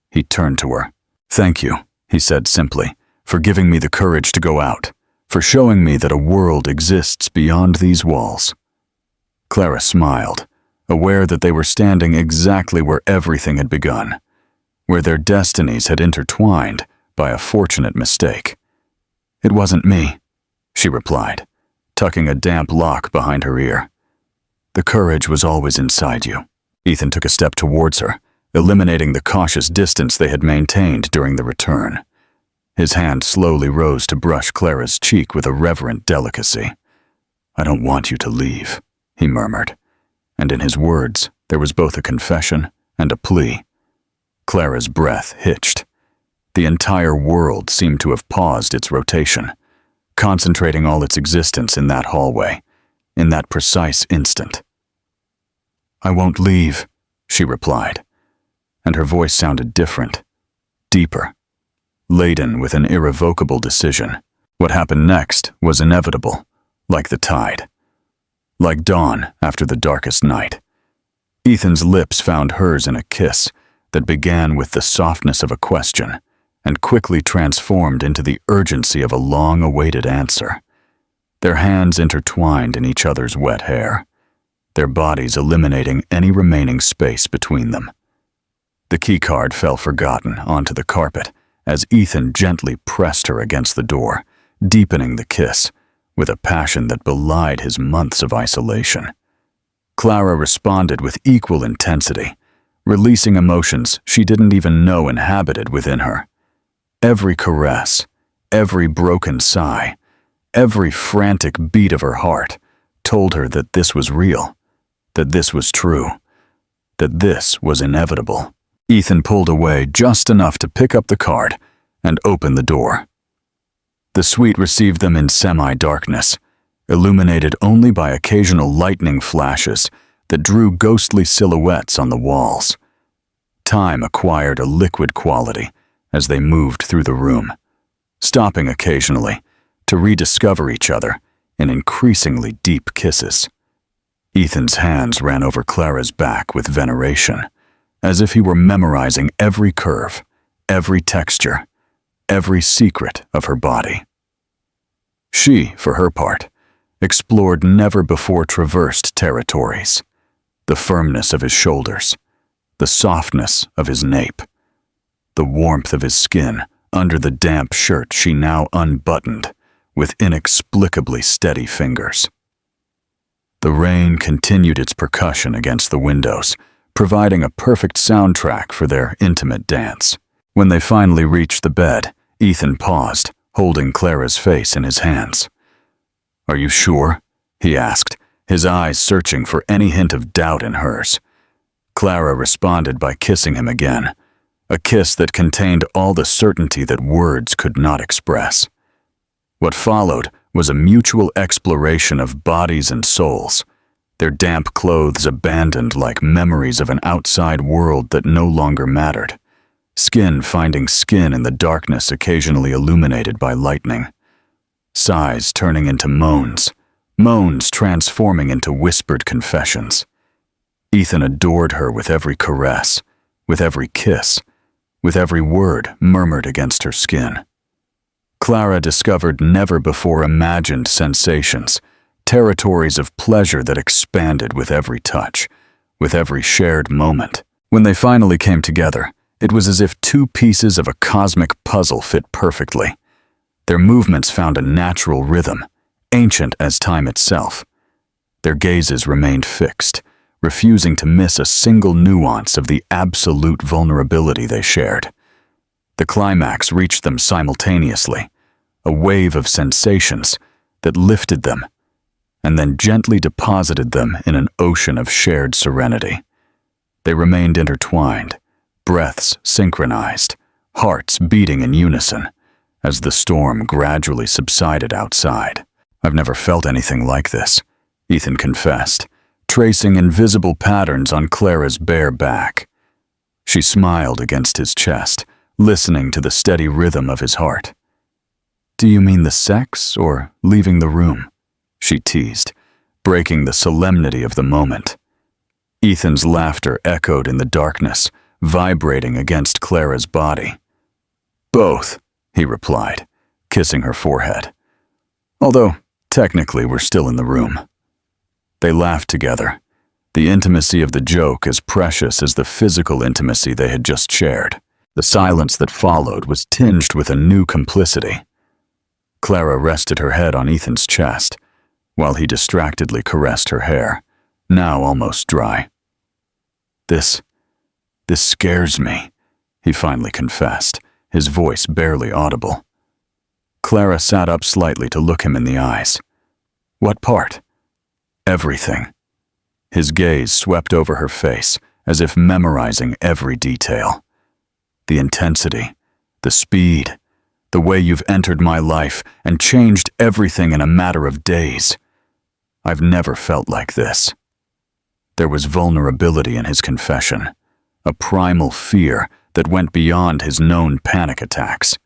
he turned to her. "Thank you," he said simply, "for giving me the courage to go out, for showing me that a world exists beyond these walls." Clara smiled, aware that they were standing exactly where everything had begun, where their destinies had intertwined by a fortunate mistake. "It wasn't me," she replied, tucking a damp lock behind her ear. "The courage was always inside you." Ethan took a step towards her, eliminating the cautious distance they had maintained during the return. His hand slowly rose to brush Clara's cheek with a reverent delicacy. "I don't want you to leave," he murmured, and in his words there was both a confession and a plea. Clara's breath hitched. The entire world seemed to have paused its rotation, concentrating all its existence in that hallway, in that precise instant. "I won't leave," she replied, and her voice sounded different, deeper, laden with an irrevocable decision. What happened next was inevitable, like the tide, like dawn after the darkest night. Ethan's lips found hers in a kiss that began with the softness of a question and quickly transformed into the urgency of a long-awaited answer. Their hands intertwined in each other's wet hair, their bodies eliminating any remaining space between them. The keycard fell forgotten onto the carpet as Ethan gently pressed her against the door, deepening the kiss with a passion that belied his months of isolation. Clara responded with equal intensity, releasing emotions she didn't even know inhabited within her. Every caress, every broken sigh, every frantic beat of her heart told her that this was real, that this was true, that this was inevitable. Ethan pulled away just enough to pick up the card and open the door. The suite received them in semi-darkness, illuminated only by occasional lightning flashes that drew ghostly silhouettes on the walls. Time acquired a liquid quality as they moved through the room, stopping occasionally to rediscover each other in increasingly deep kisses. Ethan's hands ran over Clara's back with veneration, as if he were memorizing every curve, every texture, every secret of her body. She, for her part, explored never-before-traversed territories, the firmness of his shoulders, the softness of his nape, the warmth of his skin under the damp shirt she now unbuttoned with inexplicably steady fingers. The rain continued its percussion against the windows, providing a perfect soundtrack for their intimate dance. When they finally reached the bed, Ethan paused, holding Clara's face in his hands. "Are you sure?" he asked, his eyes searching for any hint of doubt in hers. Clara responded by kissing him again, a kiss that contained all the certainty that words could not express. What followed was a mutual exploration of bodies and souls, their damp clothes abandoned like memories of an outside world that no longer mattered, skin finding skin in the darkness occasionally illuminated by lightning, sighs turning into moans, moans transforming into whispered confessions. Ethan adored her with every caress, with every kiss, with every word murmured against her skin. Clara discovered never-before-imagined sensations, territories of pleasure that expanded with every touch, with every shared moment. When they finally came together, it was as if two pieces of a cosmic puzzle fit perfectly. Their movements found a natural rhythm, ancient as time itself. Their gazes remained fixed, refusing to miss a single nuance of the absolute vulnerability they shared. The climax reached them simultaneously, a wave of sensations that lifted them and then gently deposited them in an ocean of shared serenity. They remained intertwined, breaths synchronized, hearts beating in unison, as the storm gradually subsided outside. "I've never felt anything like this," Ethan confessed, tracing invisible patterns on Clara's bare back. She smiled against his chest, listening to the steady rhythm of his heart. "Do you mean the sex or leaving the room?" she teased, breaking the solemnity of the moment. Ethan's laughter echoed in the darkness, vibrating against Clara's body. "Both," he replied, kissing her forehead. "Although, technically, we're still in the room." They laughed together, the intimacy of the joke as precious as the physical intimacy they had just shared. The silence that followed was tinged with a new complicity. Clara rested her head on Ethan's chest, while he distractedly caressed her hair, now almost dry. This scares me," he finally confessed, his voice barely audible. Clara sat up slightly to look him in the eyes. "What part?" "Everything." His gaze swept over her face, as if memorizing every detail. "The intensity, the speed, the way you've entered my life and changed everything in a matter of days. I've never felt like this." There was vulnerability in his confession, a primal fear that went beyond his known panic attacks.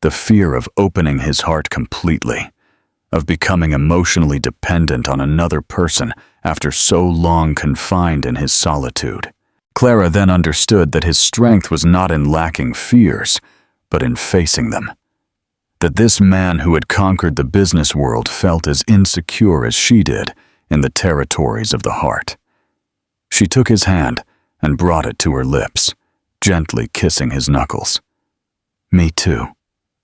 The fear of opening his heart completely, of becoming emotionally dependent on another person after so long confined in his solitude. Clara then understood that his strength was not in lacking fears, but in facing them. That this man who had conquered the business world felt as insecure as she did in the territories of the heart. She took his hand and brought it to her lips, gently kissing his knuckles. "Me too,"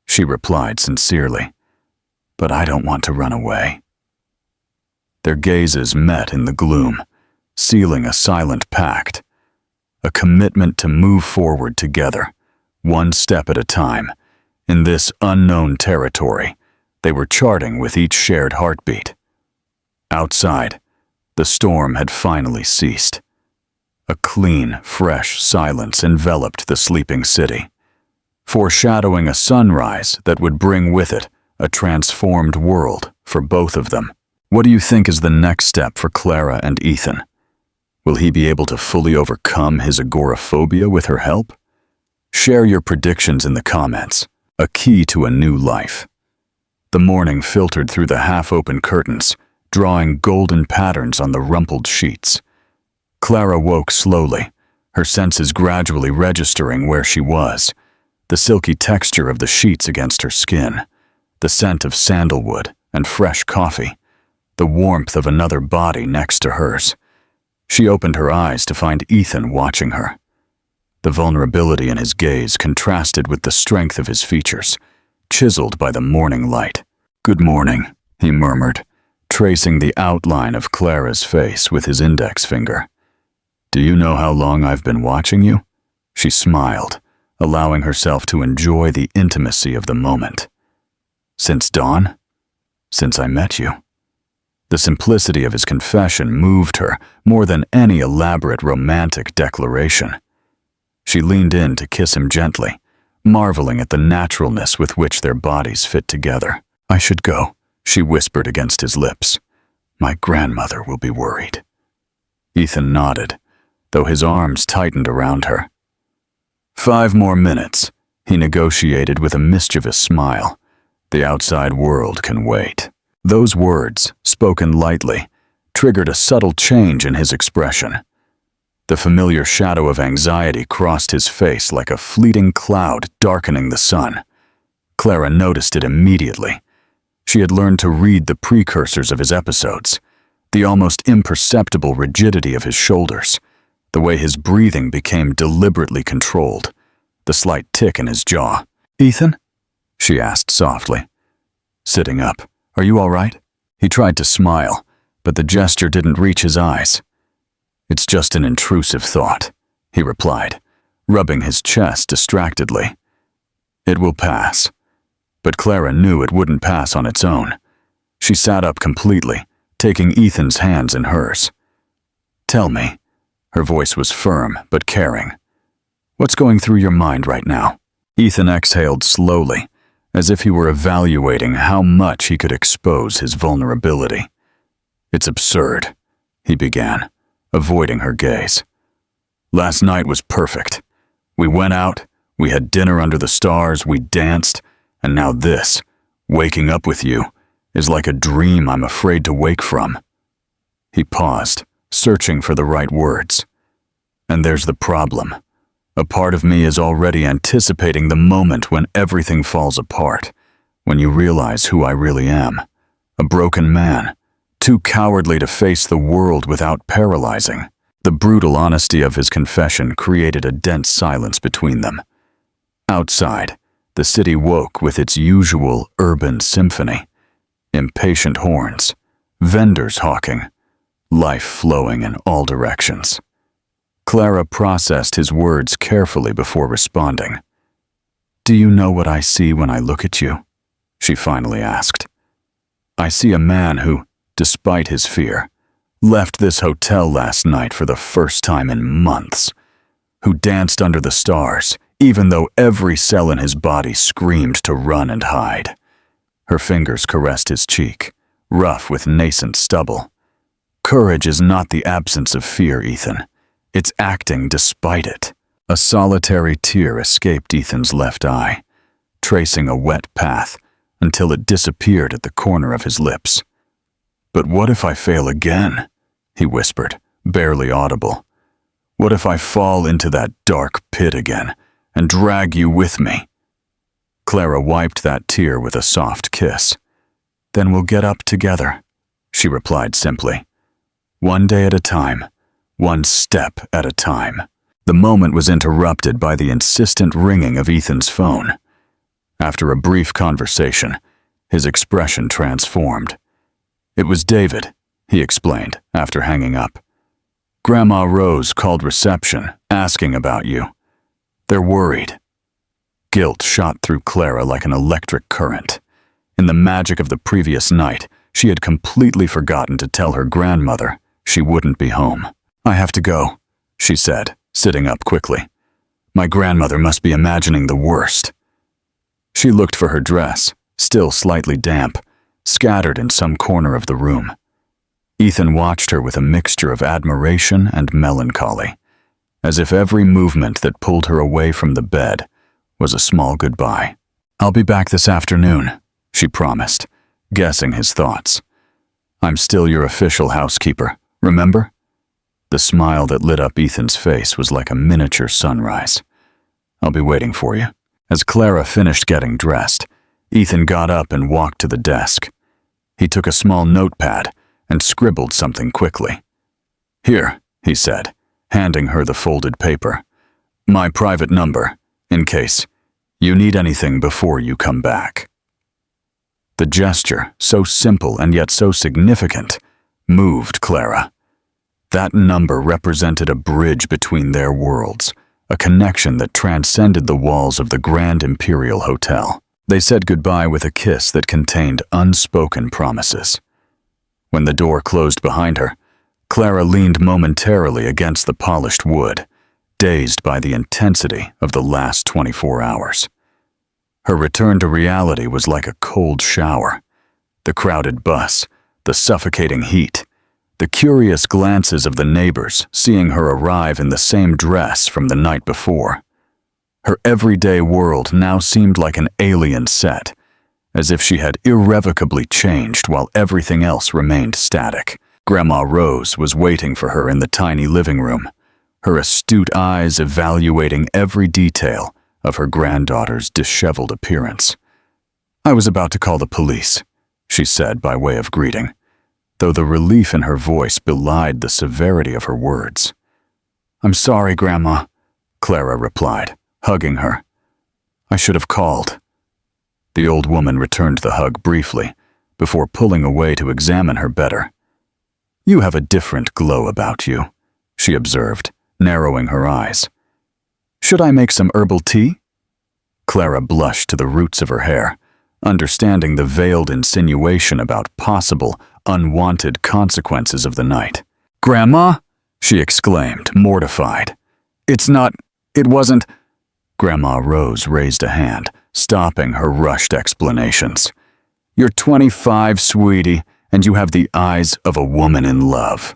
she replied sincerely, "but I don't want to run away." Their gazes met in the gloom, sealing a silent pact, a commitment to move forward together, one step at a time. In this unknown territory, they were charting with each shared heartbeat. Outside, the storm had finally ceased. A clean, fresh silence enveloped the sleeping city, foreshadowing a sunrise that would bring with it a transformed world for both of them. What do you think is the next step for Clara and Ethan? Will he be able to fully overcome his agoraphobia with her help? Share your predictions in the comments. A key to a new life. The morning filtered through the half-open curtains, drawing golden patterns on the rumpled sheets. Clara woke slowly, her senses gradually registering where she was, the silky texture of the sheets against her skin, the scent of sandalwood and fresh coffee, the warmth of another body next to hers. She opened her eyes to find Ethan watching her. The vulnerability in his gaze contrasted with the strength of his features, chiseled by the morning light. "Good morning," he murmured, tracing the outline of Clara's face with his index finger. "Do you know how long I've been watching you?" She smiled, allowing herself to enjoy the intimacy of the moment. "Since dawn? Since I met you." The simplicity of his confession moved her more than any elaborate romantic declaration. She leaned in to kiss him gently, marveling at the naturalness with which their bodies fit together. "I should go," she whispered against his lips. "My grandmother will be worried." Ethan nodded, though his arms tightened around her. 5 more minutes, he negotiated with a mischievous smile. "The outside world can wait." Those words, spoken lightly, triggered a subtle change in his expression. The familiar shadow of anxiety crossed his face like a fleeting cloud darkening the sun. Clara noticed it immediately. She had learned to read the precursors of his episodes, the almost imperceptible rigidity of his shoulders, the way his breathing became deliberately controlled, the slight tick in his jaw. "Ethan?" she asked softly. Sitting up, "Are you all right?" He tried to smile, but the gesture didn't reach his eyes. "It's just an intrusive thought," he replied, rubbing his chest distractedly. "It will pass." But Clara knew it wouldn't pass on its own. She sat up completely, taking Ethan's hands in hers. "Tell me," her voice was firm but caring. "What's going through your mind right now?" Ethan exhaled slowly, as if he were evaluating how much he could expose his vulnerability. "It's absurd," he began, avoiding her gaze. "Last night was perfect. We went out, we had dinner under the stars, we danced, and now this, waking up with you, is like a dream I'm afraid to wake from." He paused, searching for the right words. "And there's the problem. A part of me is already anticipating the moment when everything falls apart, when you realize who I really am. A broken man, too cowardly to face the world without paralyzing." The brutal honesty of his confession created a dense silence between them. Outside, the city woke with its usual urban symphony. Impatient horns, vendors hawking, life flowing in all directions. Clara processed his words carefully before responding. "Do you know what I see when I look at you?" she finally asked. "I see a man who, despite his fear, left this hotel last night for the first time in months, who danced under the stars, even though every cell in his body screamed to run and hide." Her fingers caressed his cheek, rough with nascent stubble. "Courage is not the absence of fear, Ethan. It's acting despite it." A solitary tear escaped Ethan's left eye, tracing a wet path until it disappeared at the corner of his lips. "But what if I fail again?" he whispered, barely audible. "What if I fall into that dark pit again and drag you with me?" Clara wiped that tear with a soft kiss. "Then we'll get up together," she replied simply. "One day at a time, one step at a time." The moment was interrupted by the insistent ringing of Ethan's phone. After a brief conversation, his expression transformed. "It was David," he explained after hanging up. "Grandma Rose called reception, asking about you. They're worried." Guilt shot through Clara like an electric current. In the magic of the previous night, she had completely forgotten to tell her grandmother she wouldn't be home. "I have to go," she said, sitting up quickly. "My grandmother must be imagining the worst." She looked for her dress, still slightly damp, scattered in some corner of the room. Ethan watched her with a mixture of admiration and melancholy, as if every movement that pulled her away from the bed was a small goodbye. "I'll be back this afternoon," she promised, guessing his thoughts. "I'm still your official housekeeper, remember?" The smile that lit up Ethan's face was like a miniature sunrise. "I'll be waiting for you." As Clara finished getting dressed, Ethan got up and walked to the desk. He took a small notepad and scribbled something quickly. "Here," he said, handing her the folded paper. "My private number, in case you need anything before you come back." The gesture, so simple and yet so significant, moved Clara. That number represented a bridge between their worlds, a connection that transcended the walls of the Grand Imperial Hotel. They said goodbye with a kiss that contained unspoken promises. When the door closed behind her, Clara leaned momentarily against the polished wood, dazed by the intensity of the last 24 hours. Her return to reality was like a cold shower. The crowded bus, the suffocating heat, the curious glances of the neighbors seeing her arrive in the same dress from the night before. Her everyday world now seemed like an alien set, as if she had irrevocably changed while everything else remained static. Grandma Rose was waiting for her in the tiny living room, her astute eyes evaluating every detail of her granddaughter's disheveled appearance. "I was about to call the police," she said by way of greeting, though the relief in her voice belied the severity of her words. "I'm sorry, Grandma," Clara replied, hugging her. "I should have called." The old woman returned the hug briefly, before pulling away to examine her better. "You have a different glow about you," she observed, narrowing her eyes. "Should I make some herbal tea?" Clara blushed to the roots of her hair, understanding the veiled insinuation about possible, unwanted consequences of the night. "Grandma?" she exclaimed, mortified. It wasn't." Grandma Rose raised a hand, stopping her rushed explanations. "You're 25, sweetie, and you have the eyes of a woman in love."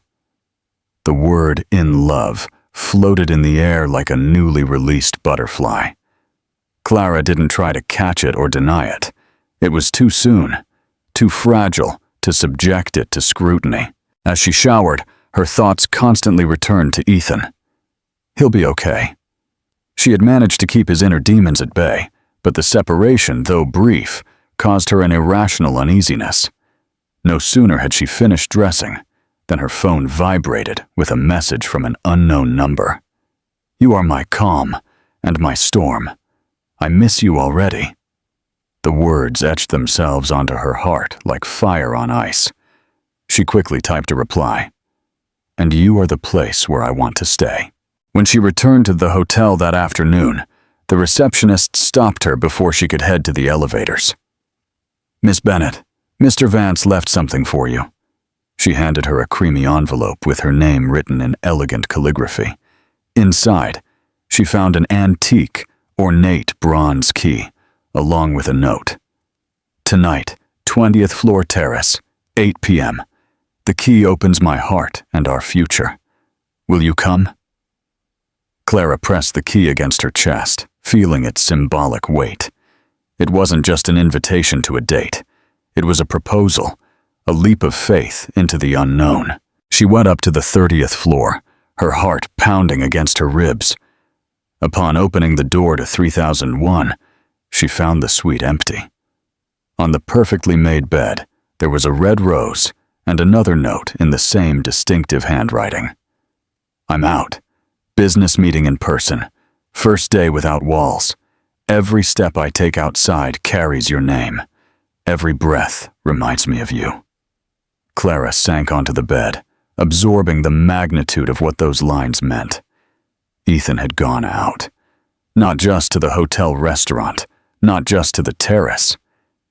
The word "in love" floated in the air like a newly released butterfly. Clara didn't try to catch it or deny it. It was too soon, too fragile to subject it to scrutiny. As she showered, her thoughts constantly returned to Ethan. He'll be okay. She had managed to keep his inner demons at bay, but the separation, though brief, caused her an irrational uneasiness. No sooner had she finished dressing than her phone vibrated with a message from an unknown number. "You are my calm and my storm. I miss you already." The words etched themselves onto her heart like fire on ice. She quickly typed a reply. "And you are the place where I want to stay." When she returned to the hotel that afternoon, the receptionist stopped her before she could head to the elevators. "Miss Bennett, Mr. Vance left something for you." She handed her a creamy envelope with her name written in elegant calligraphy. Inside, she found an antique, ornate bronze key, along with a note. "Tonight, 20th floor terrace, 8 p.m. The key opens my heart and our future. Will you come?" Clara pressed the key against her chest, feeling its symbolic weight. It wasn't just an invitation to a date. It was a proposal, a leap of faith into the unknown. She went up to the 30th floor, her heart pounding against her ribs. Upon opening the door to 3001, she found the suite empty. On the perfectly made bed, there was a red rose and another note in the same distinctive handwriting. "I'm out. Business meeting in person. First day without walls. Every step I take outside carries your name. Every breath reminds me of you." Clara sank onto the bed, absorbing the magnitude of what those lines meant. Ethan had gone out. Not just to the hotel restaurant, not just to the terrace.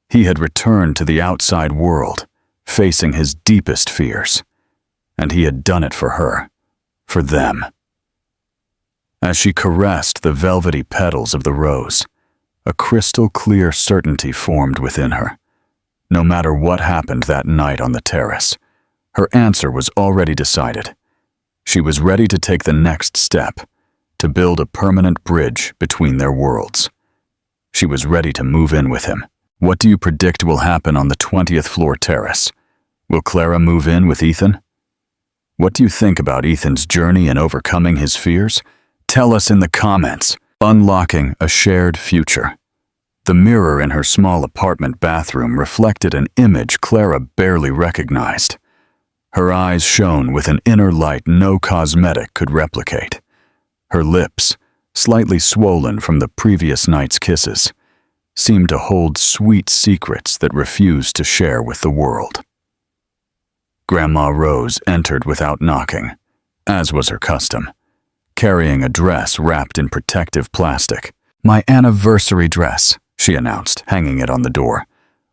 He had returned to the outside world, facing his deepest fears. And he had done it for her, for them. As she caressed the velvety petals of the rose, a crystal-clear certainty formed within her. No matter what happened that night on the terrace, her answer was already decided. She was ready to take the next step, to build a permanent bridge between their worlds. She was ready to move in with him. What do you predict will happen on the 20th floor terrace? Will Clara move in with Ethan? What do you think about Ethan's journey in overcoming his fears? Tell us in the comments. Unlocking a shared future. The mirror in her small apartment bathroom reflected an image Clara barely recognized. Her eyes shone with an inner light no cosmetic could replicate. Her lips, slightly swollen from the previous night's kisses, seemed to hold sweet secrets that refused to share with the world. Grandma Rose entered without knocking, as was her custom, carrying a dress wrapped in protective plastic. "My anniversary dress," she announced, hanging it on the door.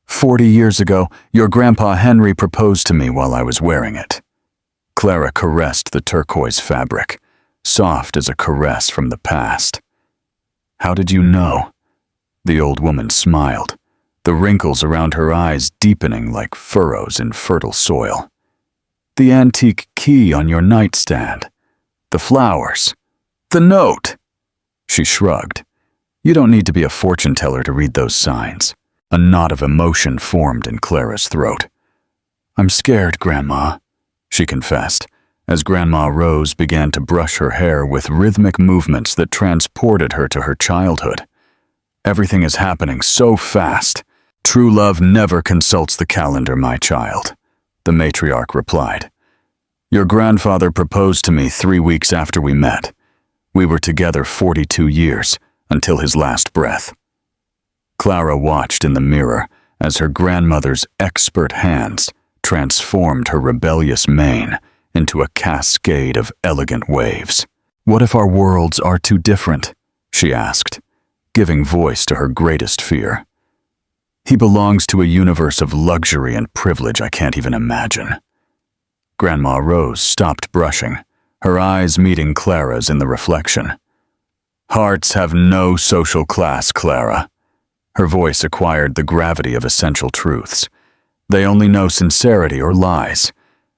40 years ago, your Grandpa Henry proposed to me while I was wearing it." Clara caressed the turquoise fabric, soft as a caress from the past. "How did you know?" The old woman smiled, the wrinkles around her eyes deepening like furrows in fertile soil. "The antique key on your nightstand. The flowers. The note." She shrugged. "You don't need to be a fortune teller to read those signs." A knot of emotion formed in Clara's throat. "I'm scared, Grandma," she confessed, as Grandma Rose began to brush her hair with rhythmic movements that transported her to her childhood. "Everything is happening so fast. True love never consults the calendar, my child," the matriarch replied. "Your grandfather proposed to me 3 weeks after we met. We were together 42 years, until his last breath." Clara watched in the mirror as her grandmother's expert hands transformed her rebellious mane into a cascade of elegant waves. "What if our worlds are too different?" she asked, giving voice to her greatest fear. "He belongs to a universe of luxury and privilege I can't even imagine." Grandma Rose stopped brushing, her eyes meeting Clara's in the reflection. "Hearts have no social class, Clara." Her voice acquired the gravity of essential truths. "They only know sincerity or lies.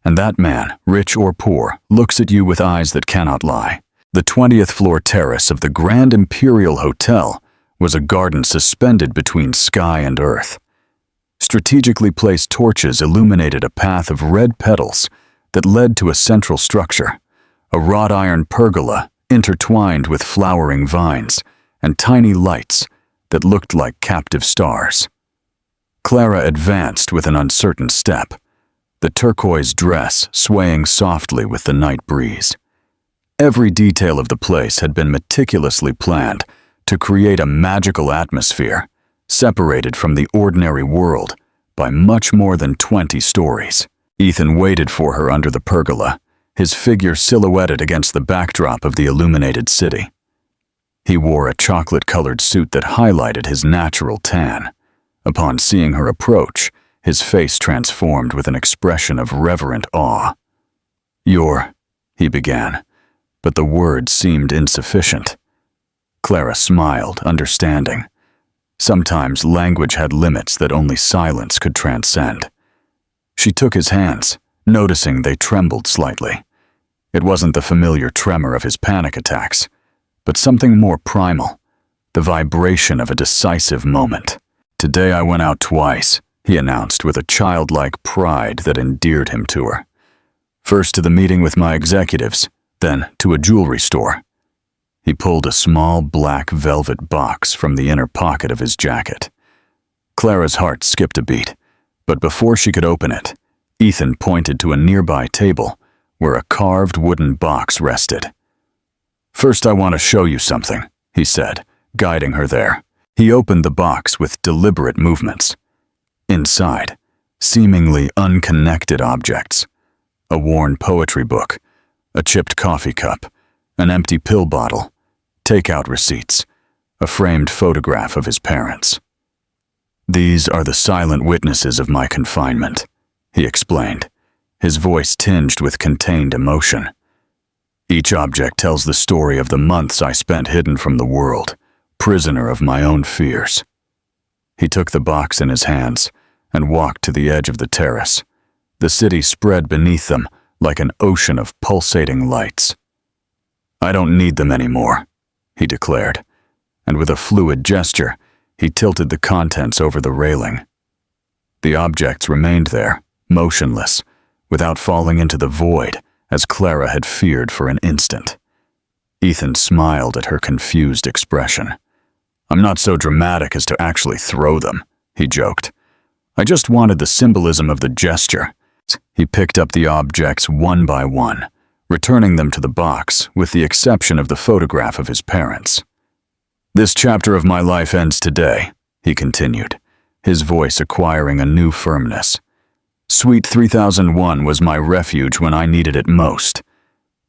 And that man, rich or poor, looks at you with eyes that cannot lie." The 20th floor terrace of the Grand Imperial Hotel was a garden suspended between sky and earth. Strategically placed torches illuminated a path of red petals that led to a central structure, a wrought iron pergola intertwined with flowering vines and tiny lights that looked like captive stars. Clara advanced with an uncertain step, the turquoise dress swaying softly with the night breeze. Every detail of the place had been meticulously planned to create a magical atmosphere, separated from the ordinary world by much more than 20 stories. Ethan waited for her under the pergola, his figure silhouetted against the backdrop of the illuminated city. He wore a chocolate-colored suit that highlighted his natural tan. Upon seeing her approach, his face transformed with an expression of reverent awe. He began, but the words seemed insufficient. Clara smiled, understanding. Sometimes language had limits that only silence could transcend. She took his hands, noticing they trembled slightly. It wasn't the familiar tremor of his panic attacks, but something more primal, the vibration of a decisive moment. "Today I went out twice," he announced with a childlike pride that endeared him to her. "First to the meeting with my executives, then to a jewelry store." He pulled a small black velvet box from the inner pocket of his jacket. Clara's heart skipped a beat, but before she could open it, Ethan pointed to a nearby table where a carved wooden box rested. "First, I want to show you something," he said, guiding her there. He opened the box with deliberate movements. Inside, seemingly unconnected objects: a worn poetry book, a chipped coffee cup, an empty pill bottle, takeout receipts, a framed photograph of his parents. "These are the silent witnesses of my confinement," he explained, his voice tinged with contained emotion. "Each object tells the story of the months I spent hidden from the world, prisoner of my own fears." He took the box in his hands and walked to the edge of the terrace. The city spread beneath them like an ocean of pulsating lights. "I don't need them anymore," he declared, and with a fluid gesture, he tilted the contents over the railing. The objects remained there, motionless, without falling into the void, as Clara had feared for an instant. Ethan smiled at her confused expression. "I'm not so dramatic as to actually throw them," he joked. "I just wanted the symbolism of the gesture." He picked up the objects one by one, returning them to the box with the exception of the photograph of his parents. "This chapter of my life ends today," he continued, his voice acquiring a new firmness. "Suite 3001 was my refuge when I needed it most.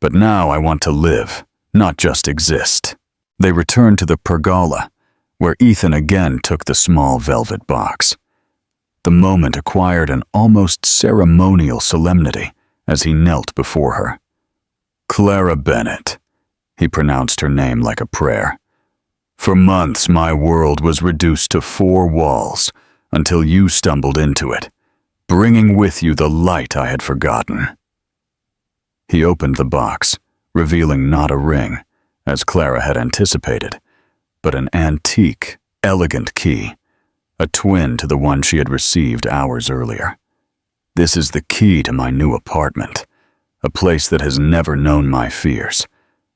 But now I want to live, not just exist." They returned to the pergola, where Ethan again took the small velvet box. The moment acquired an almost ceremonial solemnity as he knelt before her. "Clara Bennett," he pronounced her name like a prayer. "For months my world was reduced to 4 walls until you stumbled into it, bringing with you the light I had forgotten." He opened the box, revealing not a ring, as Clara had anticipated, but an antique, elegant key, a twin to the one she had received hours earlier. "This is the key to my new apartment, a place that has never known my fears,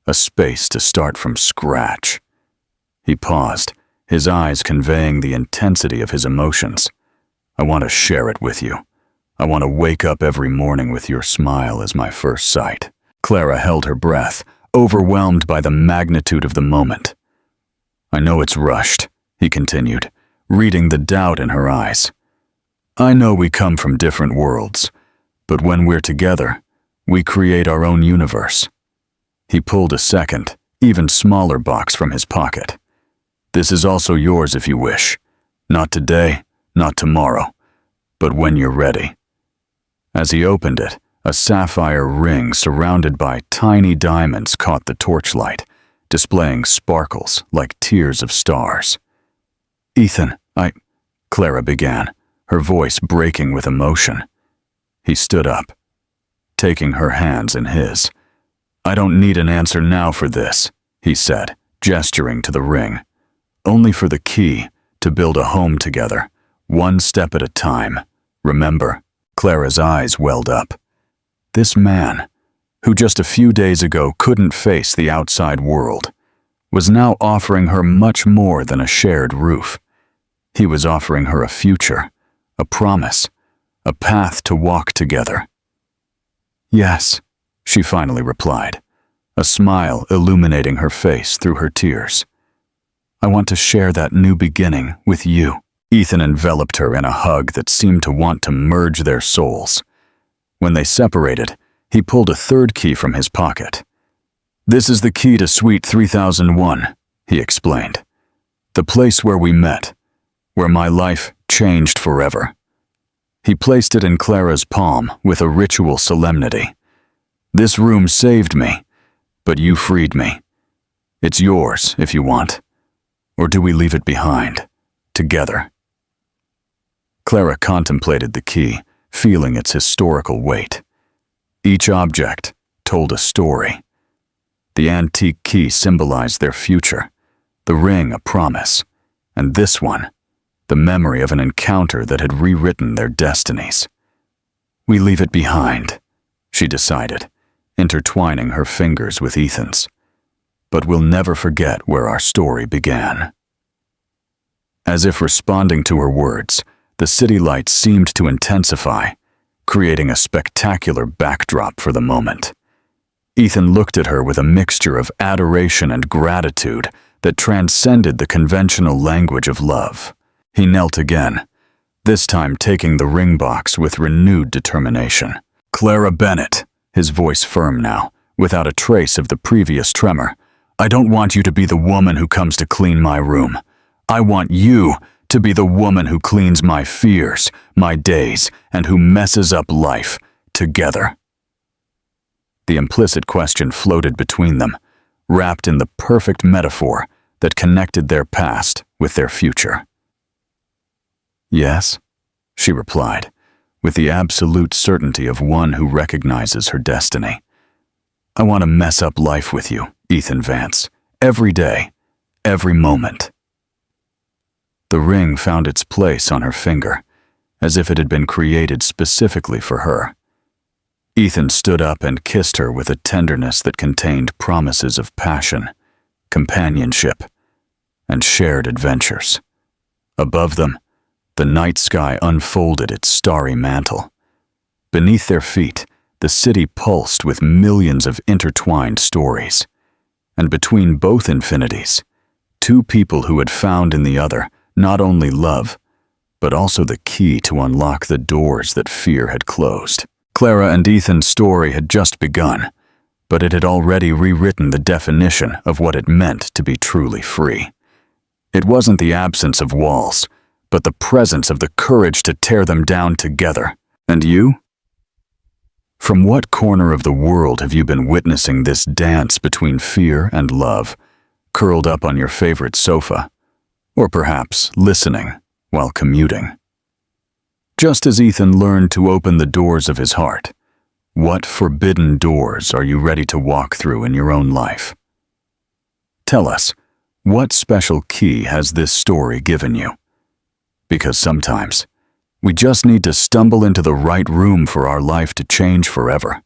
a space to start from scratch. He paused, his eyes conveying the intensity of his emotions. I want to share it with you. I want to wake up every morning with your smile as my first sight. Clara held her breath, overwhelmed by the magnitude of the moment. I know it's rushed, he continued, reading the doubt in her eyes. I know we come from different worlds, but when we're together, we create our own universe. He pulled a second, even smaller box from his pocket. This is also yours if you wish. Not today, not tomorrow, but when you're ready. As he opened it, a sapphire ring surrounded by tiny diamonds caught the torchlight, displaying sparkles like tiers of stars. Ethan, Clara began, her voice breaking with emotion. He stood up, taking her hands in his. I don't need an answer now for this, he said, gesturing to the ring. Only for the key to build a home together, one step at a time. Remember? Clara's eyes welled up. This man, who just a few days ago couldn't face the outside world, was now offering her much more than a shared roof. He was offering her a future, a promise, a path to walk together. Yes, she finally replied, a smile illuminating her face through her tears. I want to share that new beginning with you. Ethan enveloped her in a hug that seemed to want to merge their souls. When they separated, he pulled a third key from his pocket. This is the key to Suite 3001, he explained. The place where we met, where my life changed forever. He placed it in Clara's palm with a ritual solemnity. This room saved me, but you freed me. It's yours if you want. Or do we leave it behind, together? Clara contemplated the key, feeling its historical weight. Each object told a story. The antique key symbolized their future, the ring a promise, and this one, the memory of an encounter that had rewritten their destinies. We leave it behind, she decided, intertwining her fingers with Ethan's. But we'll never forget where our story began. As if responding to her words, the city lights seemed to intensify, creating a spectacular backdrop for the moment. Ethan looked at her with a mixture of adoration and gratitude that transcended the conventional language of love. He knelt again, this time taking the ring box with renewed determination. Clara Bennett, his voice firm now, without a trace of the previous tremor. I don't want you to be the woman who comes to clean my room. I want you to be the woman who cleans my fears, my days, and who messes up life together. The implicit question floated between them, wrapped in the perfect metaphor that connected their past with their future. Yes, she replied, with the absolute certainty of one who recognizes her destiny. I want to mess up life with you, Ethan Vance, every day, every moment. The ring found its place on her finger, as if it had been created specifically for her. Ethan stood up and kissed her with a tenderness that contained promises of passion, companionship, and shared adventures. Above them, the night sky unfolded its starry mantle. Beneath their feet, the city pulsed with millions of intertwined stories. And between both infinities, two people who had found in the other not only love, but also the key to unlock the doors that fear had closed. Clara and Ethan's story had just begun, but it had already rewritten the definition of what it meant to be truly free. It wasn't the absence of walls, but the presence of the courage to tear them down together. And you? From what corner of the world have you been witnessing this dance between fear and love, curled up on your favorite sofa, or perhaps listening while commuting? Just as Ethan learned to open the doors of his heart, what forbidden doors are you ready to walk through in your own life? Tell us, what special key has this story given you? Because sometimes, we just need to stumble into the right room for our life to change forever.